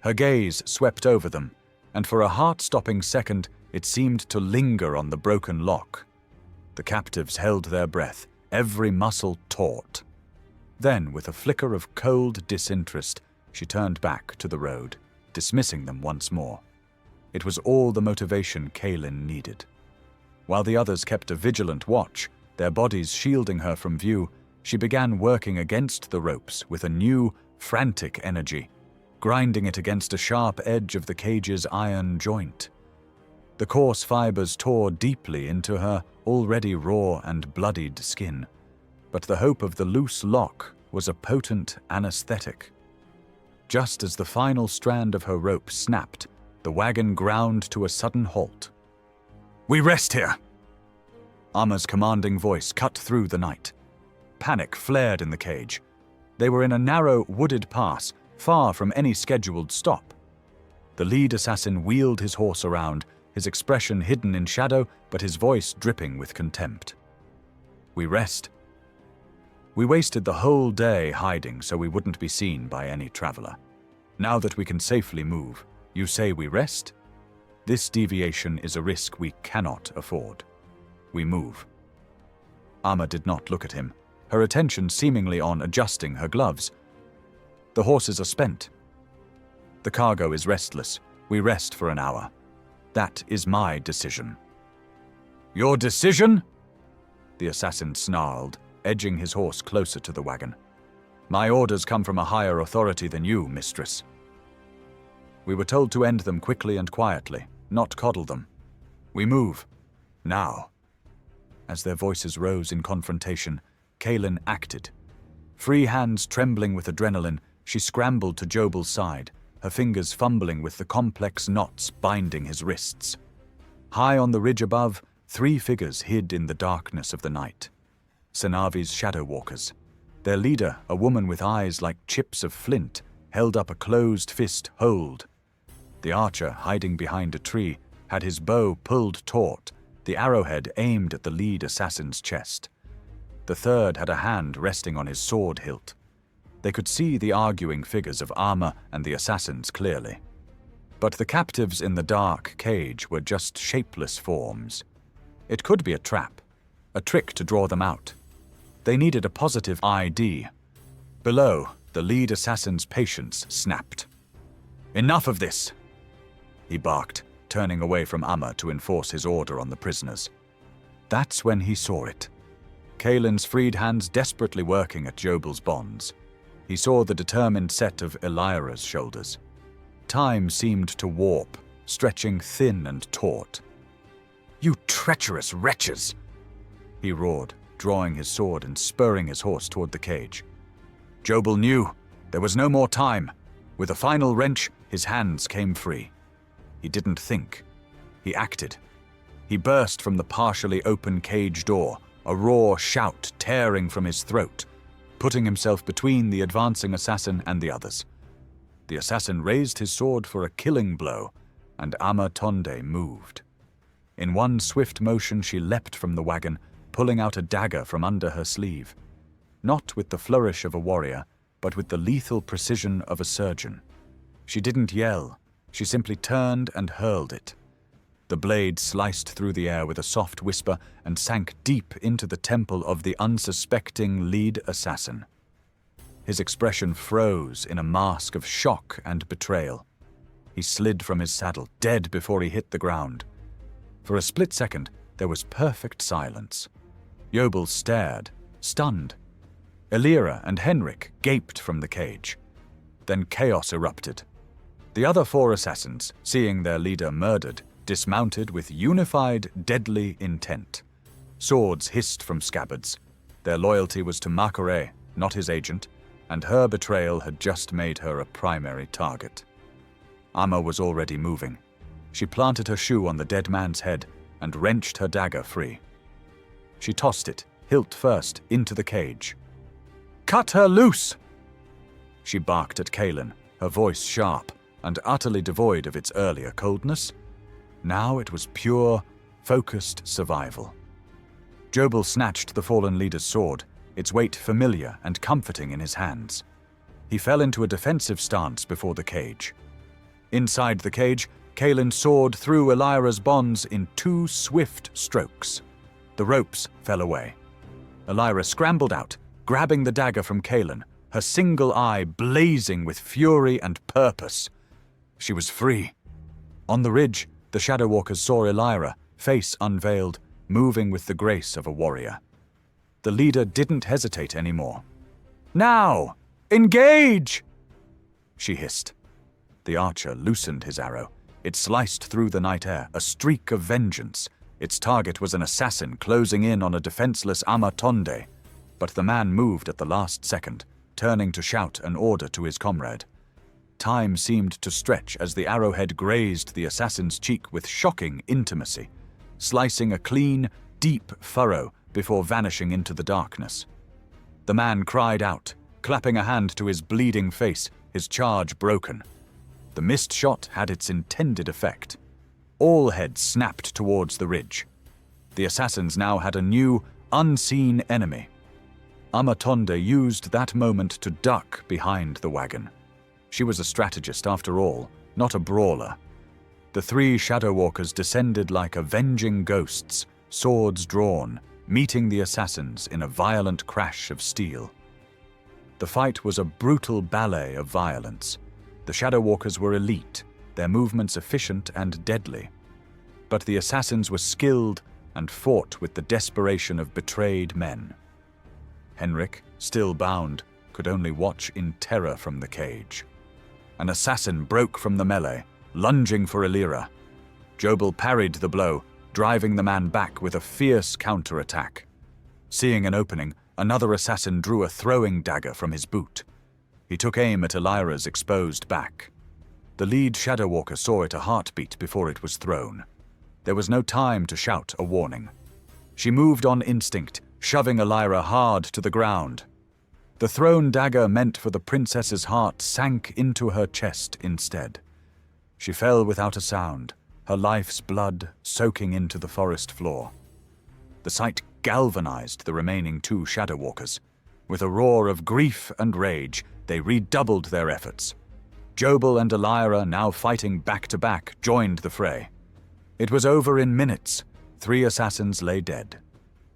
S1: Her gaze swept over them, and for a heart-stopping second, it seemed to linger on the broken lock. The captives held their breath, every muscle taut. Then, with a flicker of cold disinterest, she turned back to the road, dismissing them once more. It was all the motivation Kaelin needed. While the others kept a vigilant watch, their bodies shielding her from view, she began working against the ropes with a new, frantic energy, grinding it against a sharp edge of the cage's iron joint. The coarse fibers tore deeply into her already raw and bloodied skin, but the hope of the loose lock was a potent anesthetic. Just as the final strand of her rope snapped, the wagon ground to a sudden halt. "We rest here!" Ama's commanding voice cut through the night. Panic flared in the cage. They were in a narrow, wooded pass, far from any scheduled stop. The lead assassin wheeled his horse around, his expression hidden in shadow, but his voice dripping with contempt. "We rest. We wasted the whole day hiding so we wouldn't be seen by any traveler. Now that we can safely move, you say we rest? This deviation is a risk we cannot afford. We move." Ama did not look at him, her attention seemingly on adjusting her gloves. "The horses are spent. The cargo is restless. We rest for an hour. That is my decision." "Your decision?" The assassin snarled, edging his horse closer to the wagon. "My orders come from a higher authority than you, mistress. We were told to end them quickly and quietly, not coddle them. We move. Now." As their voices rose in confrontation, Kaelin acted. Free hands trembling with adrenaline, she scrambled to Jobel's side, her fingers fumbling with the complex knots binding his wrists. High on the ridge above, 3 figures hid in the darkness of the night. Senavi's shadow walkers. Their leader, a woman with eyes like chips of flint, held up a closed fist hold. The archer, hiding behind a tree, had his bow pulled taut, the arrowhead aimed at the lead assassin's chest. The third had a hand resting on his sword hilt. They could see the arguing figures of Ama and the assassins clearly. But the captives in the dark cage were just shapeless forms. It could be a trap, a trick to draw them out. They needed a positive ID. Below, the lead assassin's patience snapped. "Enough of this!" he barked, turning away from Ama to enforce his order on the prisoners. That's when he saw it. Kaelin's freed hands desperately working at Jobel's bonds. He saw the determined set of Elira's shoulders. Time seemed to warp, stretching thin and taut. "You treacherous wretches!" he roared, drawing his sword and spurring his horse toward the cage. Jobel knew there was no more time. With a final wrench, his hands came free. He didn't think. He acted. He burst from the partially open cage door, a raw shout tearing from his throat, putting himself between the advancing assassin and the others. The assassin raised his sword for a killing blow, and Ama Tondé moved. In one swift motion she leapt from the wagon, pulling out a dagger from under her sleeve. Not with the flourish of a warrior, but with the lethal precision of a surgeon. She didn't yell, she simply turned and hurled it. The blade sliced through the air with a soft whisper and sank deep into the temple of the unsuspecting lead assassin. His expression froze in a mask of shock and betrayal. He slid from his saddle, dead before he hit the ground. For a split second, there was perfect silence. Jobel stared, stunned. Elira and Henrik gaped from the cage. Then chaos erupted. The other 4 assassins, seeing their leader murdered, dismounted with unified, deadly intent. Swords hissed from scabbards. Their loyalty was to Makore, not his agent, and her betrayal had just made her a primary target. Ama was already moving. She planted her shoe on the dead man's head and wrenched her dagger free. She tossed it, hilt first, into the cage. "Cut her loose!" She barked at Kaelin, her voice sharp and utterly devoid of its earlier coldness. Now it was pure, focused survival. Jobel snatched the fallen leader's sword, its weight familiar and comforting in his hands. He fell into a defensive stance before the cage. Inside the cage, Kaelin soared through Elira's bonds in 2 swift strokes. The ropes fell away. Elira scrambled out, grabbing the dagger from Kaelin, her single eye blazing with fury and purpose. She was free. On the ridge, the Shadow Walkers saw Elira, face unveiled, moving with the grace of a warrior. The leader didn't hesitate anymore. "Now! Engage!" she hissed. The archer loosened his arrow. It sliced through the night air, a streak of vengeance. Its target was an assassin closing in on a defenseless Ama Tondé. But the man moved at the last second, turning to shout an order to his comrade. Time seemed to stretch as the arrowhead grazed the assassin's cheek with shocking intimacy, slicing a clean, deep furrow before vanishing into the darkness. The man cried out, clapping a hand to his bleeding face, his charge broken. The missed shot had its intended effect. All heads snapped towards the ridge. The assassins now had a new, unseen enemy. Ama Tondé used that moment to duck behind the wagon. She was a strategist after all, not a brawler. The 3 Shadow Walkers descended like avenging ghosts, swords drawn, meeting the assassins in a violent crash of steel. The fight was a brutal ballet of violence. The Shadow Walkers were elite, their movements efficient and deadly. But the assassins were skilled and fought with the desperation of betrayed men. Henrik, still bound, could only watch in terror from the cage. An assassin broke from the melee, lunging for Elira. Jobel parried the blow, driving the man back with a fierce counterattack. Seeing an opening, another assassin drew a throwing dagger from his boot. He took aim at Elira's exposed back. The lead Shadow Walker saw it a heartbeat before it was thrown. There was no time to shout a warning. She moved on instinct, shoving Elira hard to the ground. The thrown dagger meant for the princess's heart sank into her chest instead. She fell without a sound, her life's blood soaking into the forest floor. The sight galvanized the remaining 2 Shadow Walkers. With a roar of grief and rage, they redoubled their efforts. Jobel and Elira, now fighting back-to-back, joined the fray. It was over in minutes. 3 assassins lay dead.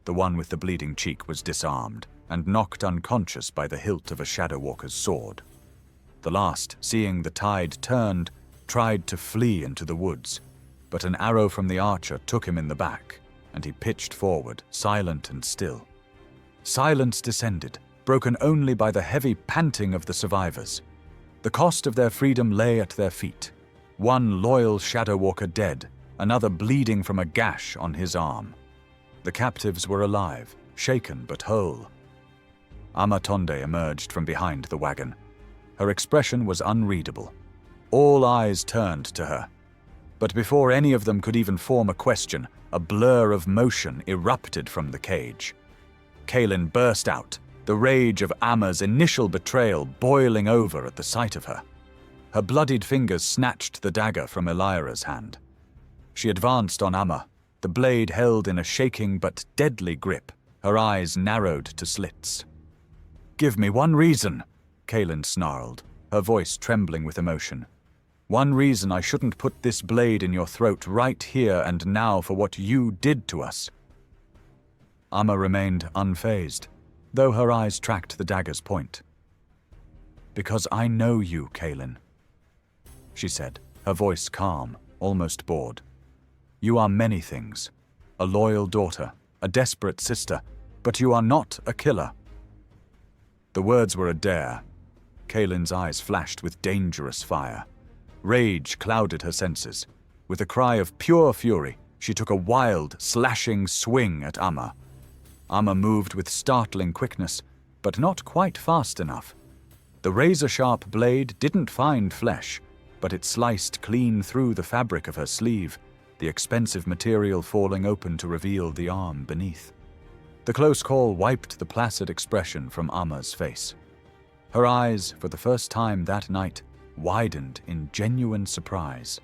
S1: The one with the bleeding cheek was disarmed and knocked unconscious by the hilt of a Shadow Walker's sword. The last, seeing the tide turned, tried to flee into the woods, but an arrow from the archer took him in the back, and he pitched forward, silent and still. Silence descended, broken only by the heavy panting of the survivors. The cost of their freedom lay at their feet. One loyal Shadow Walker dead, another bleeding from a gash on his arm. The captives were alive, shaken but whole. Ama Tondé emerged from behind the wagon. Her expression was unreadable. All eyes turned to her. But before any of them could even form a question, a blur of motion erupted from the cage. Kaelin burst out, the rage of Ama's initial betrayal boiling over at the sight of her. Her bloodied fingers snatched the dagger from Elira's hand. She advanced on Ama, the the blade held in a shaking but deadly grip, her eyes narrowed to slits. "Give me one reason," Kaelin snarled, her voice trembling with emotion. "One reason I shouldn't put this blade in your throat right here and now for what you did to us." Ama remained unfazed, though her eyes tracked the dagger's point. "Because I know you, Kaelin," she said, her voice calm, almost bored. "You are many things. A loyal daughter, a desperate sister, but you are not a killer." The words were a dare. Kaelin's eyes flashed with dangerous fire. Rage clouded her senses. With a cry of pure fury, she took a wild, slashing swing at Ama. Ama moved with startling quickness, but not quite fast enough. The razor-sharp blade didn't find flesh, but it sliced clean through the fabric of her sleeve, the expensive material falling open to reveal the arm beneath. The close call wiped the placid expression from Ama's face. Her eyes, for the first time that night, widened in genuine surprise.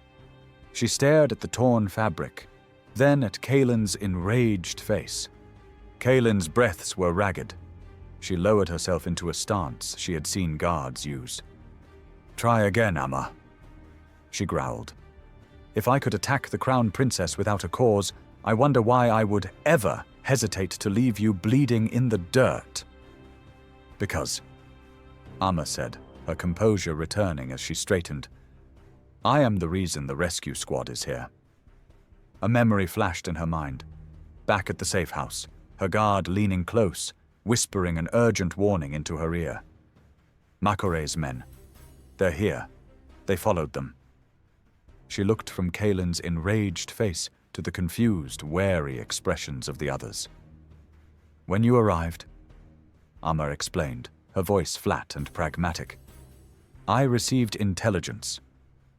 S1: She stared at the torn fabric, then at Kaelin's enraged face. Kaelin's breaths were ragged. She lowered herself into a stance she had seen guards use. "Try again, Ama," she growled. "If I could attack the Crown Princess without a cause, I wonder why I would ever hesitate to leave you bleeding in the dirt." "Because," Ama said, her composure returning as she straightened, "I am the reason the rescue squad is here." A memory flashed in her mind. Back at the safe house, her guard leaning close, whispering an urgent warning into her ear. "Makore's men. They're here. They followed them." She looked from Kaelin's enraged face to the confused, wary expressions of the others. "When you arrived," Ama explained, her voice flat and pragmatic, "I received intelligence.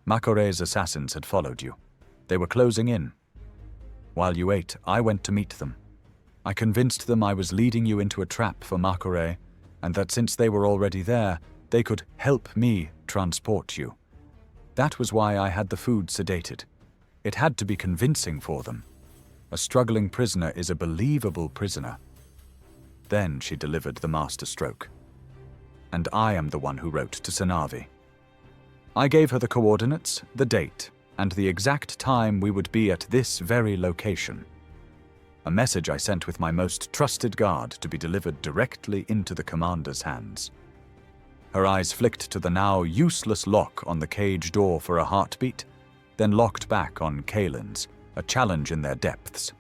S1: Makore's assassins had followed you. They were closing in. While you ate, I went to meet them. I convinced them I was leading you into a trap for Makore, and that since they were already there, they could help me transport you. That was why I had the food sedated. It had to be convincing for them. A struggling prisoner is a believable prisoner." Then she delivered the masterstroke. "And I am the one who wrote to Sanavi. I gave her the coordinates, the date, and the exact time we would be at this very location. A message I sent with my most trusted guard to be delivered directly into the commander's hands." Her eyes flicked to the now useless lock on the cage door for a heartbeat, then locked back on Kaelin's, a challenge in their depths.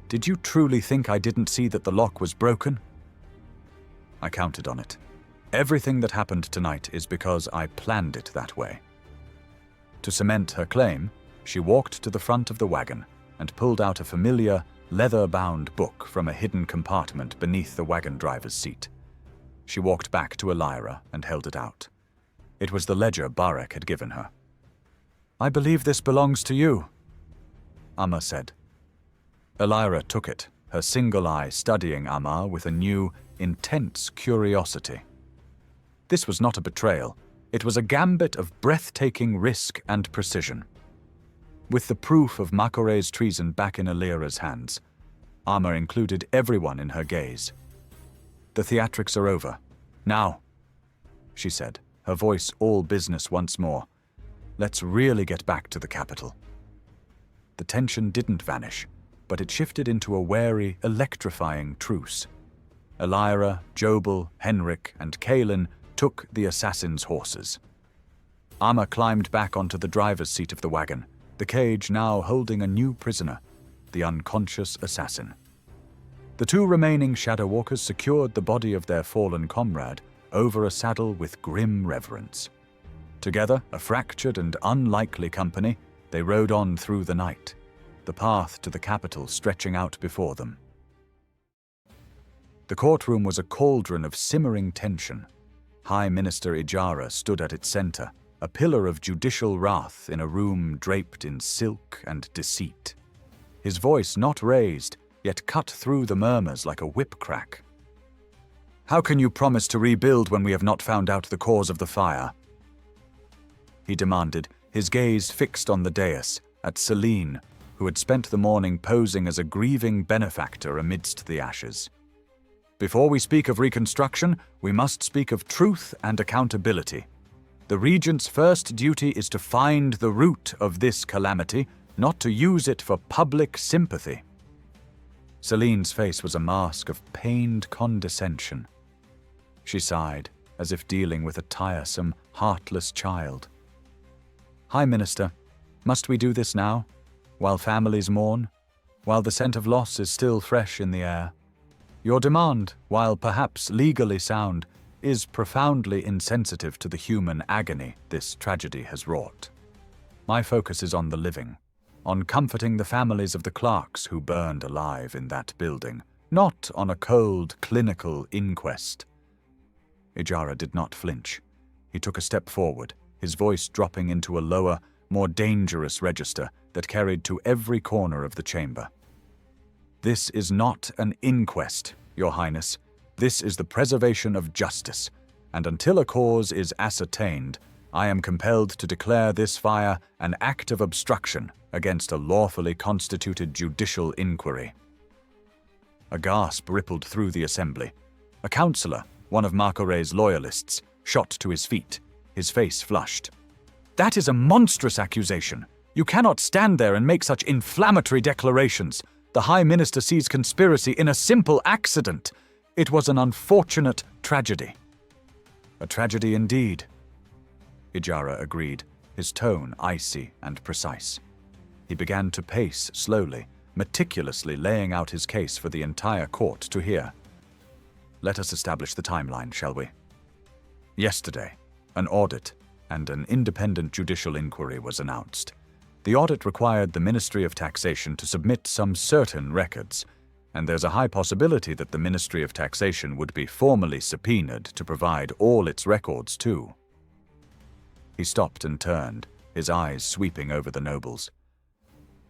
S1: "Did you truly think I didn't see that the lock was broken?" "I counted on it. Everything that happened tonight is because I planned it that way." To cement her claim, she walked to the front of the wagon and pulled out a familiar, leather-bound book from a hidden compartment beneath the wagon driver's seat. She walked back to Elira and held it out. It was the ledger Barek had given her. "I believe this belongs to you," Ama said. Elira took it, her single eye studying Ama with a new, intense curiosity. This was not a betrayal. It was a gambit of breathtaking risk and precision. With the proof of Makore's treason back in Elira's hands, Ama included everyone in her gaze. "The theatrics are over. Now," she said, her voice all business once more. "Let's really get back to the capital." The tension didn't vanish, but it shifted into a wary, electrifying truce. Elira, Jobel, Henrik, and Kaelin took the assassin's horses. Ama climbed back onto the driver's seat of the wagon, the cage now holding a new prisoner, the unconscious assassin. The two remaining Shadow Walkers secured the body of their fallen comrade over a saddle with grim reverence. Together, a fractured and unlikely company, they rode on through the night, the path to the capital stretching out before them. The courtroom was a cauldron of simmering tension. High Minister Ijara stood at its center, a pillar of judicial wrath in a room draped in silk and deceit. His voice not raised, yet cut through the murmurs like a whip crack. "How can you promise to rebuild when we have not found out the cause of the fire?" he demanded, his gaze fixed on the dais, at Celine, who had spent the morning posing as a grieving benefactor amidst the ashes. Before we speak of reconstruction, we must speak of truth and accountability. The regent's first duty is to find the root of this calamity, not to use it for public sympathy. Celine's face was a mask of pained condescension. She sighed, as if dealing with a tiresome, heartless child. "High Minister, must we do this now, while families mourn, while the scent of loss is still fresh in the air? Your demand, while perhaps legally sound, is profoundly insensitive to the human agony this tragedy has wrought. My focus is on the living, on comforting the families of the clerks who burned alive in that building, not on a cold, clinical inquest." Ijara did not flinch. He took a step forward, his voice dropping into a lower, more dangerous register that carried to every corner of the chamber. "This is not an inquest, Your Highness. This is the preservation of justice, and until a cause is ascertained, I am compelled to declare this fire an act of obstruction against a lawfully constituted judicial inquiry." A gasp rippled through the assembly. A councillor, one of Marcoret's loyalists, shot to his feet, his face flushed. "That is a monstrous accusation. You cannot stand there and make such inflammatory declarations. The High Minister sees conspiracy in a simple accident. It was an unfortunate tragedy." "A tragedy indeed," Ijara agreed, his tone icy and precise. He began to pace slowly, meticulously laying out his case for the entire court to hear. "Let us establish the timeline, shall we? Yesterday, an audit and an independent judicial inquiry was announced. The audit required the Ministry of Taxation to submit some certain records, and there's a high possibility that the Ministry of Taxation would be formally subpoenaed to provide all its records too." He stopped and turned, his eyes sweeping over the nobles.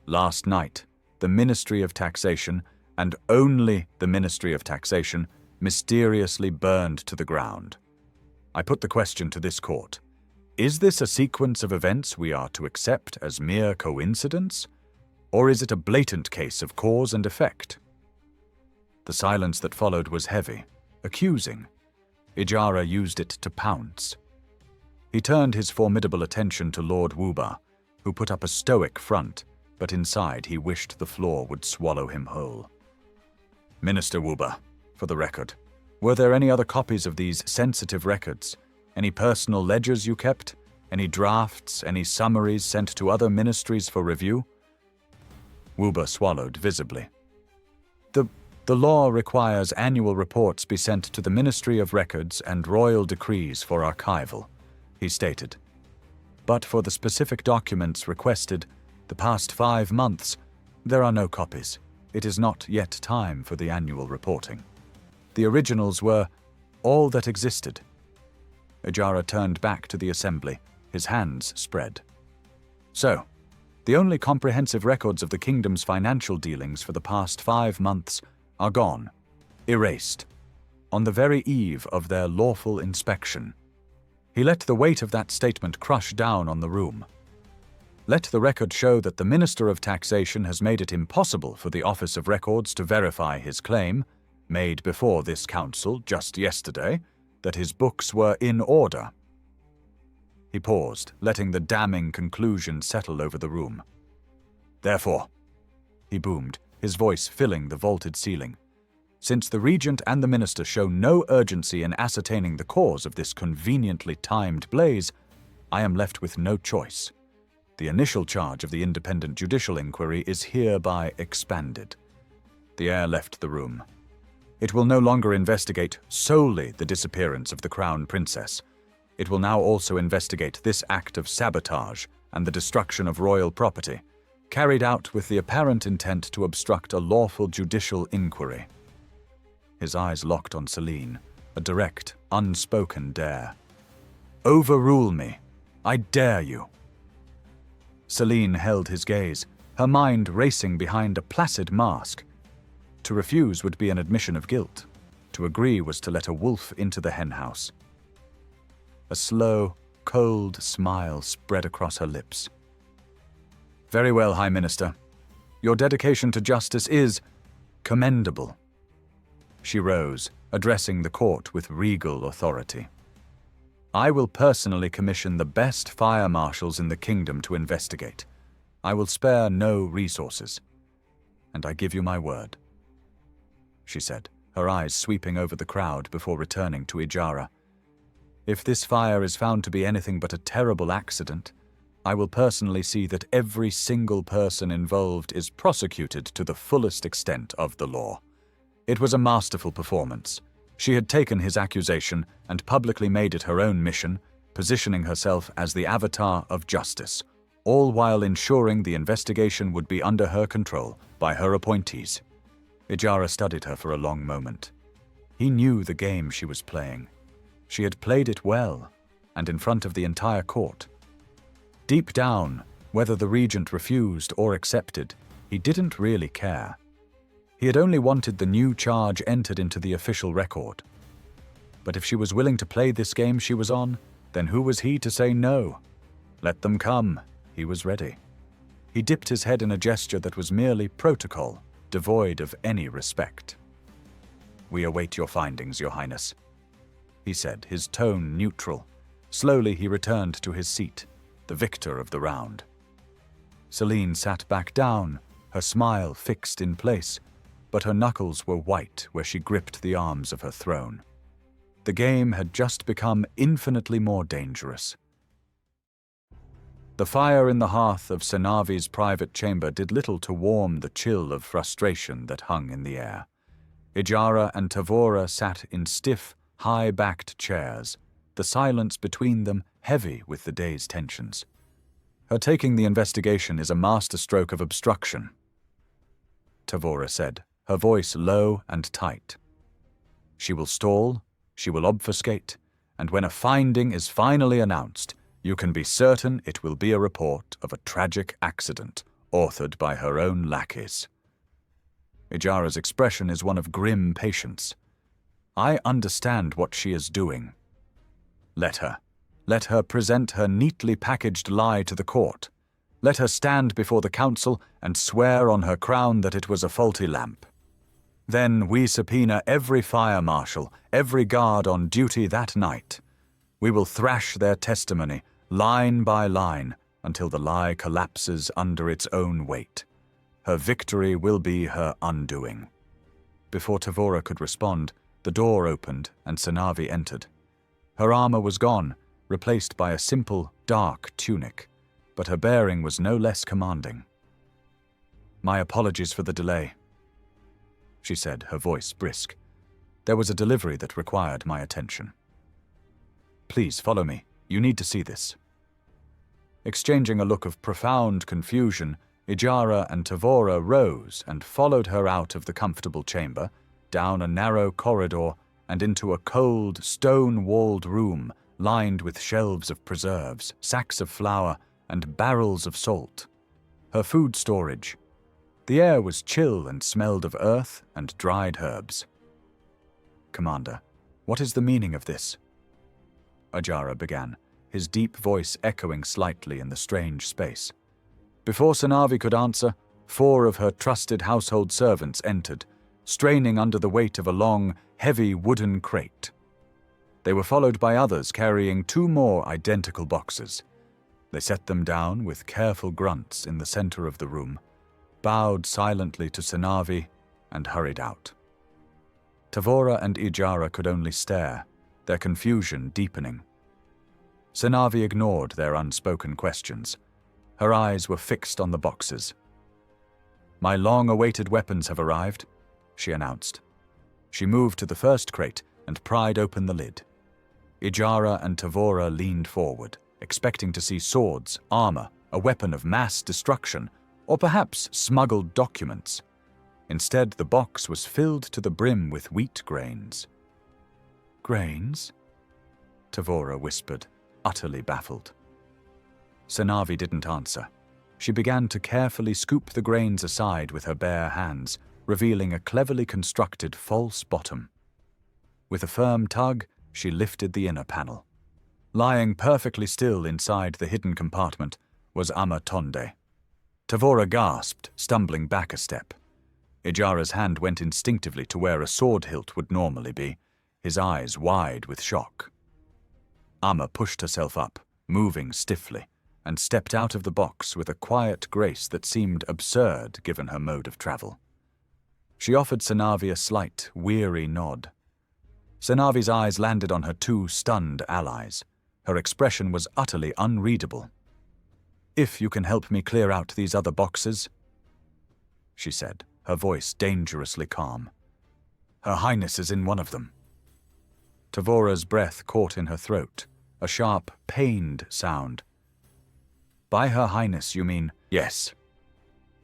S1: "Last night, the Ministry of Taxation, and only the Ministry of Taxation, mysteriously burned to the ground. I put the question to this court. Is this a sequence of events we are to accept as mere coincidence, or is it a blatant case of cause and effect?" The silence that followed was heavy, accusing. Ijara used it to pounce. He turned his formidable attention to Lord Wuba, who put up a stoic front, but inside he wished the floor would swallow him whole. "Minister Wuba, for the record, were there any other copies of these sensitive records? Any personal ledgers you kept? Any drafts, any summaries sent to other ministries for review?" Wuba swallowed visibly. The law requires annual reports be sent to the Ministry of Records and royal decrees for archival," he stated. "But for the specific documents requested, the past 5 months, there are no copies. It is not yet time for the annual reporting. The originals were all that existed." Ijara turned back to the assembly, his hands spread. "So, the only comprehensive records of the kingdom's financial dealings for the past 5 months are gone, erased, on the very eve of their lawful inspection." He let the weight of that statement crush down on the room. "Let the record show that the Minister of Taxation has made it impossible for the Office of Records to verify his claim, made before this council just yesterday, that his books were in order." He paused, letting the damning conclusion settle over the room. "Therefore," he boomed, his voice filling the vaulted ceiling, "since the regent and the minister show no urgency in ascertaining the cause of this conveniently timed blaze, I am left with no choice. The initial charge of the independent judicial inquiry is hereby expanded." The heir left the room. "It will no longer investigate solely the disappearance of the crown princess. It will now also investigate this act of sabotage and the destruction of royal property, carried out with the apparent intent to obstruct a lawful judicial inquiry." His eyes locked on Celine, a direct, unspoken dare. "Overrule me. I dare you." Celine held his gaze, her mind racing behind a placid mask. To refuse would be an admission of guilt. To agree was to let a wolf into the henhouse. A slow, cold smile spread across her lips. "Very well, High Minister. Your dedication to justice is commendable." She rose, addressing the court with regal authority. "I will personally commission the best fire marshals in the kingdom to investigate. I will spare no resources. And I give you my word," she said, her eyes sweeping over the crowd before returning to Ijara. "If this fire is found to be anything but a terrible accident, I will personally see that every single person involved is prosecuted to the fullest extent of the law." It was a masterful performance. She had taken his accusation and publicly made it her own mission, positioning herself as the avatar of justice, all while ensuring the investigation would be under her control by her appointees. Ijara studied her for a long moment. He knew the game she was playing. She had played it well, and in front of the entire court. Deep down, whether the regent refused or accepted, he didn't really care. He had only wanted the new charge entered into the official record. But if she was willing to play this game she was on, then who was he to say no? Let them come. He was ready. He dipped his head in a gesture that was merely protocol, devoid of any respect. "We await your findings, Your Highness," he said, his tone neutral. Slowly he returned to his seat, the victor of the round. Celine sat back down, her smile fixed in place, but her knuckles were white where she gripped the arms of her throne. The game had just become infinitely more dangerous. The fire in the hearth of Senavi's private chamber did little to warm the chill of frustration that hung in the air. Ijara and Tavora sat in stiff, high-backed chairs, the silence between them heavy with the day's tensions. "Her taking the investigation is a masterstroke of obstruction," Tavora said, her voice low and tight. "She will stall, she will obfuscate, and when a finding is finally announced, you can be certain it will be a report of a tragic accident authored by her own lackeys." Ijara's expression is one of grim patience. "I understand what she is doing. Let her. Let her present her neatly packaged lie to the court. Let her stand before the council and swear on her crown that it was a faulty lamp. Then we subpoena every fire marshal, every guard on duty that night. We will thrash their testimony, line by line, until the lie collapses under its own weight. Her victory will be her undoing." Before Tavora could respond, the door opened and Senavi entered. Her armor was gone, replaced by a simple, dark tunic, but her bearing was no less commanding. "My apologies for the delay," she said, her voice brisk. "There was a delivery that required my attention." "Please follow me. You need to see this." Exchanging a look of profound confusion, Ijara and Tavora rose and followed her out of the comfortable chamber, down a narrow corridor and into a cold, stone-walled room lined with shelves of preserves, sacks of flour, and barrels of salt. Her food storage. The air was chill and smelled of earth and dried herbs. "Commander, what is the meaning of this?" Ijara began, his deep voice echoing slightly in the strange space. Before Senavi could answer, 4 of her trusted household servants entered, straining under the weight of a long, heavy wooden crate. They were followed by others carrying 2 more identical boxes. They set them down with careful grunts in the center of the room, bowed silently to Senavi, and hurried out. Tavora and Ijara could only stare, their confusion deepening. Senavi ignored their unspoken questions. Her eyes were fixed on the boxes. "My long-awaited weapons have arrived," she announced. She moved to the first crate and pried open the lid. Ijara and Tavora leaned forward, expecting to see swords, armor, a weapon of mass destruction, or perhaps smuggled documents. Instead, the box was filled to the brim with wheat grains. "Grains?" Tavora whispered, utterly baffled. Senavi didn't answer. She began to carefully scoop the grains aside with her bare hands, revealing a cleverly constructed false bottom. With a firm tug, she lifted the inner panel. Lying perfectly still inside the hidden compartment was Ama Tondé. Tavora gasped, stumbling back a step. Ijara's hand went instinctively to where a sword hilt would normally be, his eyes wide with shock. Ama pushed herself up, moving stiffly, and stepped out of the box with a quiet grace that seemed absurd given her mode of travel. She offered Sanavi a slight, weary nod. Sanavi's eyes landed on her two stunned allies. Her expression was utterly unreadable. "If you can help me clear out these other boxes," she said, her voice dangerously calm. "Her Highness is in one of them." Tavora's breath caught in her throat, a sharp, pained sound. "By Her Highness, you mean?" "Yes,"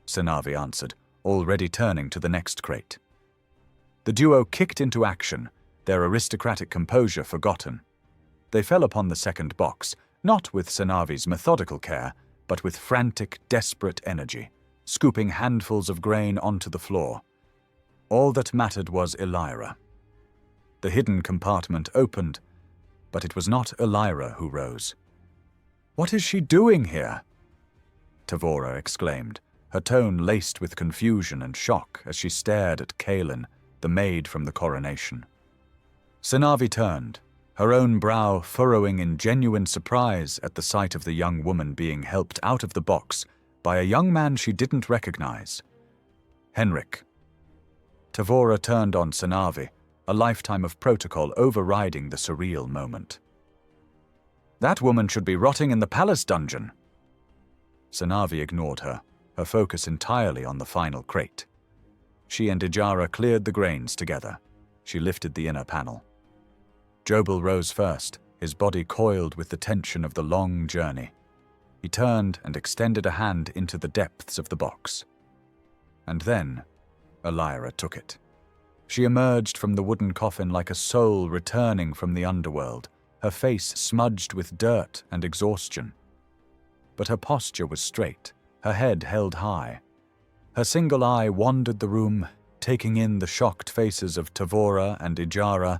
S1: Sanavi answered, already turning to the next crate. The duo kicked into action, their aristocratic composure forgotten. They fell upon the second box, not with Sanavi's methodical care, but with frantic, desperate energy, scooping handfuls of grain onto the floor. All that mattered was Elira. The hidden compartment opened, but it was not Elira who rose. "What is she doing here?" Tavora exclaimed, her tone laced with confusion and shock as she stared at Kaelin, the maid from the coronation. Sanavi turned, her own brow furrowing in genuine surprise at the sight of the young woman being helped out of the box by a young man she didn't recognize. "Henrik." Tavora turned on Sanavi, a lifetime of protocol overriding the surreal moment. "That woman should be rotting in the palace dungeon." Sanavi ignored her, her focus entirely on the final crate. She and Ijara cleared the grains together. She lifted the inner panel. Jobel rose first, his body coiled with the tension of the long journey. He turned and extended a hand into the depths of the box. And then, Elira took it. She emerged from the wooden coffin like a soul returning from the underworld, her face smudged with dirt and exhaustion. But her posture was straight, her head held high. Her single eye wandered the room, taking in the shocked faces of Tavora and Ijara,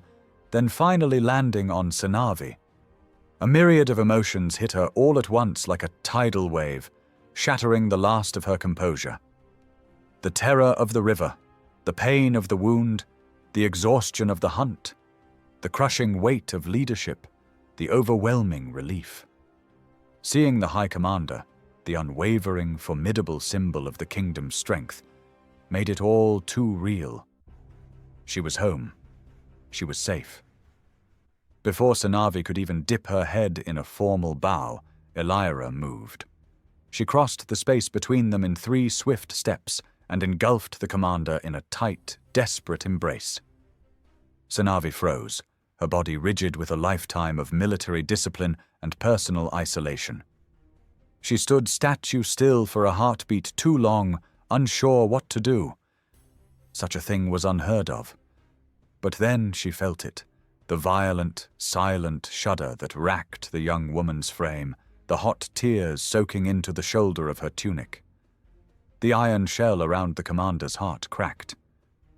S1: then finally landing on Sanavi. A myriad of emotions hit her all at once like a tidal wave, shattering the last of her composure. The terror of the river, the pain of the wound, the exhaustion of the hunt, the crushing weight of leadership, the overwhelming relief. Seeing the High Commander, the unwavering, formidable symbol of the kingdom's strength, made it all too real. She was home. She was safe. Before Sanavi could even dip her head in a formal bow, Elira moved. She crossed the space between them in 3 swift steps and engulfed the commander in a tight, desperate embrace. Sanavi froze, her body rigid with a lifetime of military discipline and personal isolation. She stood statue still for a heartbeat too long, unsure what to do. Such a thing was unheard of. But then she felt it, the violent, silent shudder that racked the young woman's frame, the hot tears soaking into the shoulder of her tunic. The iron shell around the commander's heart cracked.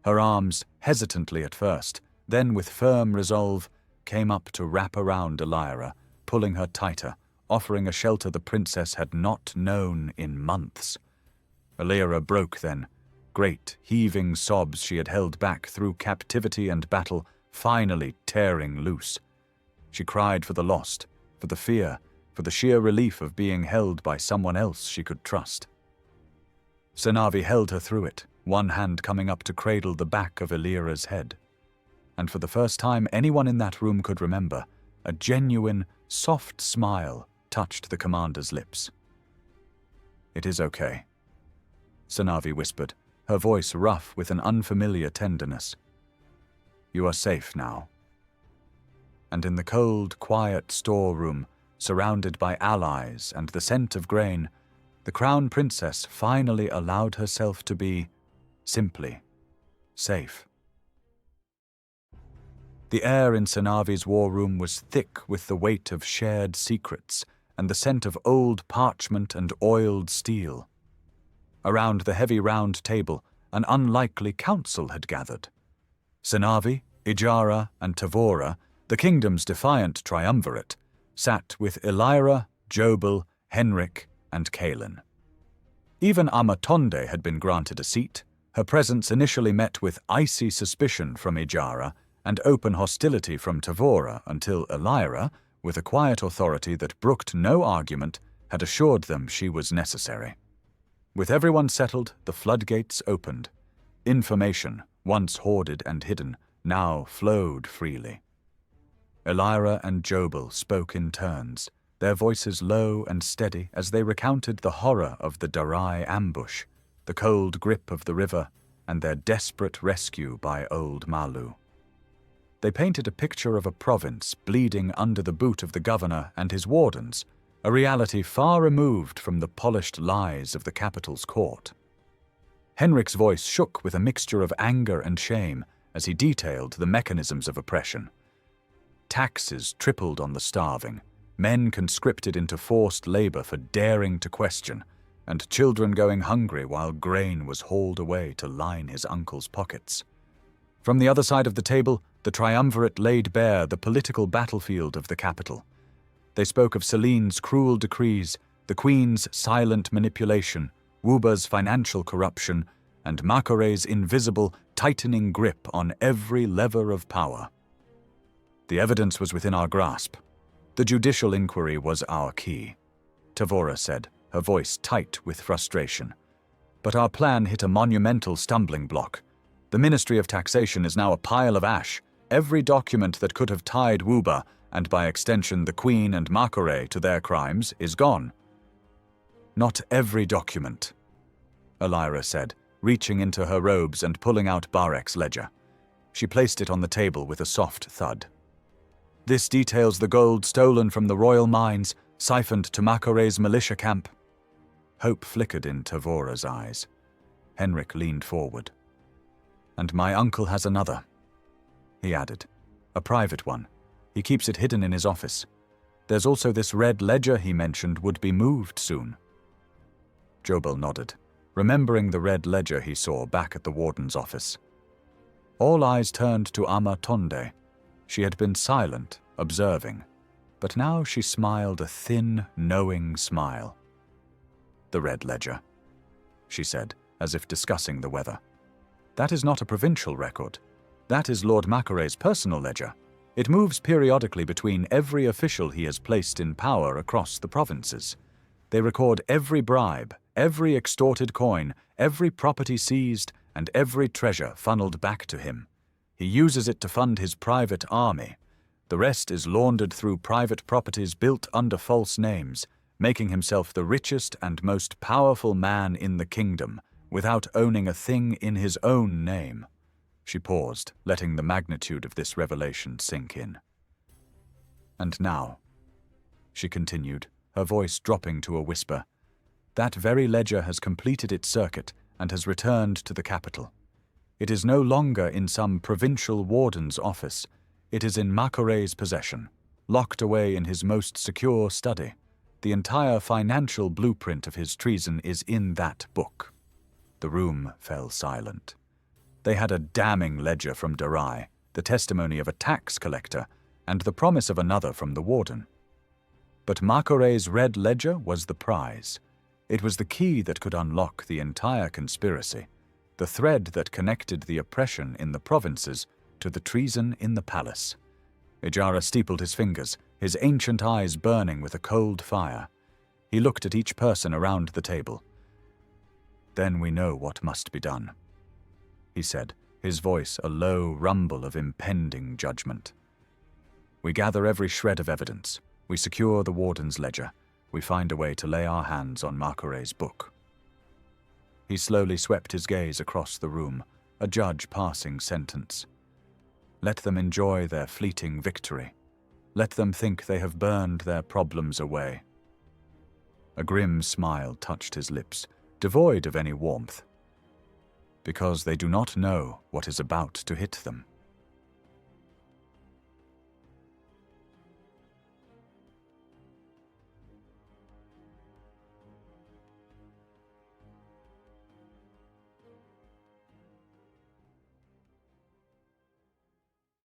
S1: Her arms, hesitantly at first, then with firm resolve, came up to wrap around Elira, pulling her tighter, offering a shelter the princess had not known in months. Elira broke then, great, heaving sobs she had held back through captivity and battle, finally tearing loose. She cried for the lost, for the fear, for the sheer relief of being held by someone else she could trust. Sanavi held her through it, one hand coming up to cradle the back of Elira's head. And for the first time anyone in that room could remember, a genuine, soft smile touched the commander's lips. "It is okay," Sanavi whispered, her voice rough with an unfamiliar tenderness. "You are safe now." And in the cold, quiet storeroom, surrounded by allies and the scent of grain, the crown princess finally allowed herself to be, simply, safe. The air in Sanavi's war room was thick with the weight of shared secrets and the scent of old parchment and oiled steel. Around the heavy round table, an unlikely council had gathered. Sanavi, Ijara, and Tavora, the kingdom's defiant triumvirate, sat with Elira, Jobel, Henrik, and Kaelin. Even Ama Tondé had been granted a seat, her presence initially met with icy suspicion from Ijara and open hostility from Tavora until Elira, with a quiet authority that brooked no argument, had assured them she was necessary. With everyone settled, the floodgates opened. Information, once hoarded and hidden, now flowed freely. Elira and Jobel spoke in turns, their voices low and steady as they recounted the horror of the Darai ambush, the cold grip of the river, and their desperate rescue by old Malu. They painted a picture of a province bleeding under the boot of the governor and his wardens, a reality far removed from the polished lies of the capital's court. Henrik's voice shook with a mixture of anger and shame as he detailed the mechanisms of oppression. Taxes tripled on the starving, men conscripted into forced labor for daring to question, and children going hungry while grain was hauled away to line his uncle's pockets. From the other side of the table, the triumvirate laid bare the political battlefield of the capital. They spoke of Celine's cruel decrees, the Queen's silent manipulation, Wuba's financial corruption, and Makore's invisible, tightening grip on every lever of power. The evidence was within our grasp. The judicial inquiry was our key, Tavora said, her voice tight with frustration. But our plan hit a monumental stumbling block. The Ministry of Taxation is now a pile of ash. Every document that could have tied Wuba, and by extension the Queen and Makore, to their crimes, is gone. Not every document, Elira said, reaching into her robes and pulling out Barek's ledger. She placed it on the table with a soft thud. This details the gold stolen from the royal mines, siphoned to Makore's militia camp. Hope flickered in Tavora's eyes. Henrik leaned forward. And my uncle has another, he added. A private one. He keeps it hidden in his office. There's also this red ledger he mentioned would be moved soon. Jobel nodded, remembering the red ledger he saw back at the warden's office. All eyes turned to Ama Tondé. She had been silent, observing, but now she smiled a thin, knowing smile. The red ledger, she said, as if discussing the weather. That is not a provincial record. That is Lord Makore's personal ledger. It moves periodically between every official he has placed in power across the provinces. They record every bribe, every extorted coin, every property seized, and every treasure funneled back to him. He uses it to fund his private army. The rest is laundered through private properties built under false names, making himself the richest and most powerful man in the kingdom, without owning a thing in his own name. She paused, letting the magnitude of this revelation sink in. And now, she continued, her voice dropping to a whisper, that very ledger has completed its circuit and has returned to the capital. It is no longer in some provincial warden's office. It is in Makore's possession, locked away in his most secure study. The entire financial blueprint of his treason is in that book. The room fell silent. They had a damning ledger from Darai, the testimony of a tax collector, and the promise of another from the warden. But Makore's red ledger was the prize. It was the key that could unlock the entire conspiracy, the thread that connected the oppression in the provinces to the treason in the palace. Ijara steepled his fingers, his ancient eyes burning with a cold fire. He looked at each person around the table. Then we know what must be done, he said, his voice a low rumble of impending judgment. We gather every shred of evidence. We secure the warden's ledger. We find a way to lay our hands on Makore's book. He slowly swept his gaze across the room, a judge passing sentence. Let them enjoy their fleeting victory. Let them think they have burned their problems away. A grim smile touched his lips, devoid of any warmth. Because they do not know what is about to hit them.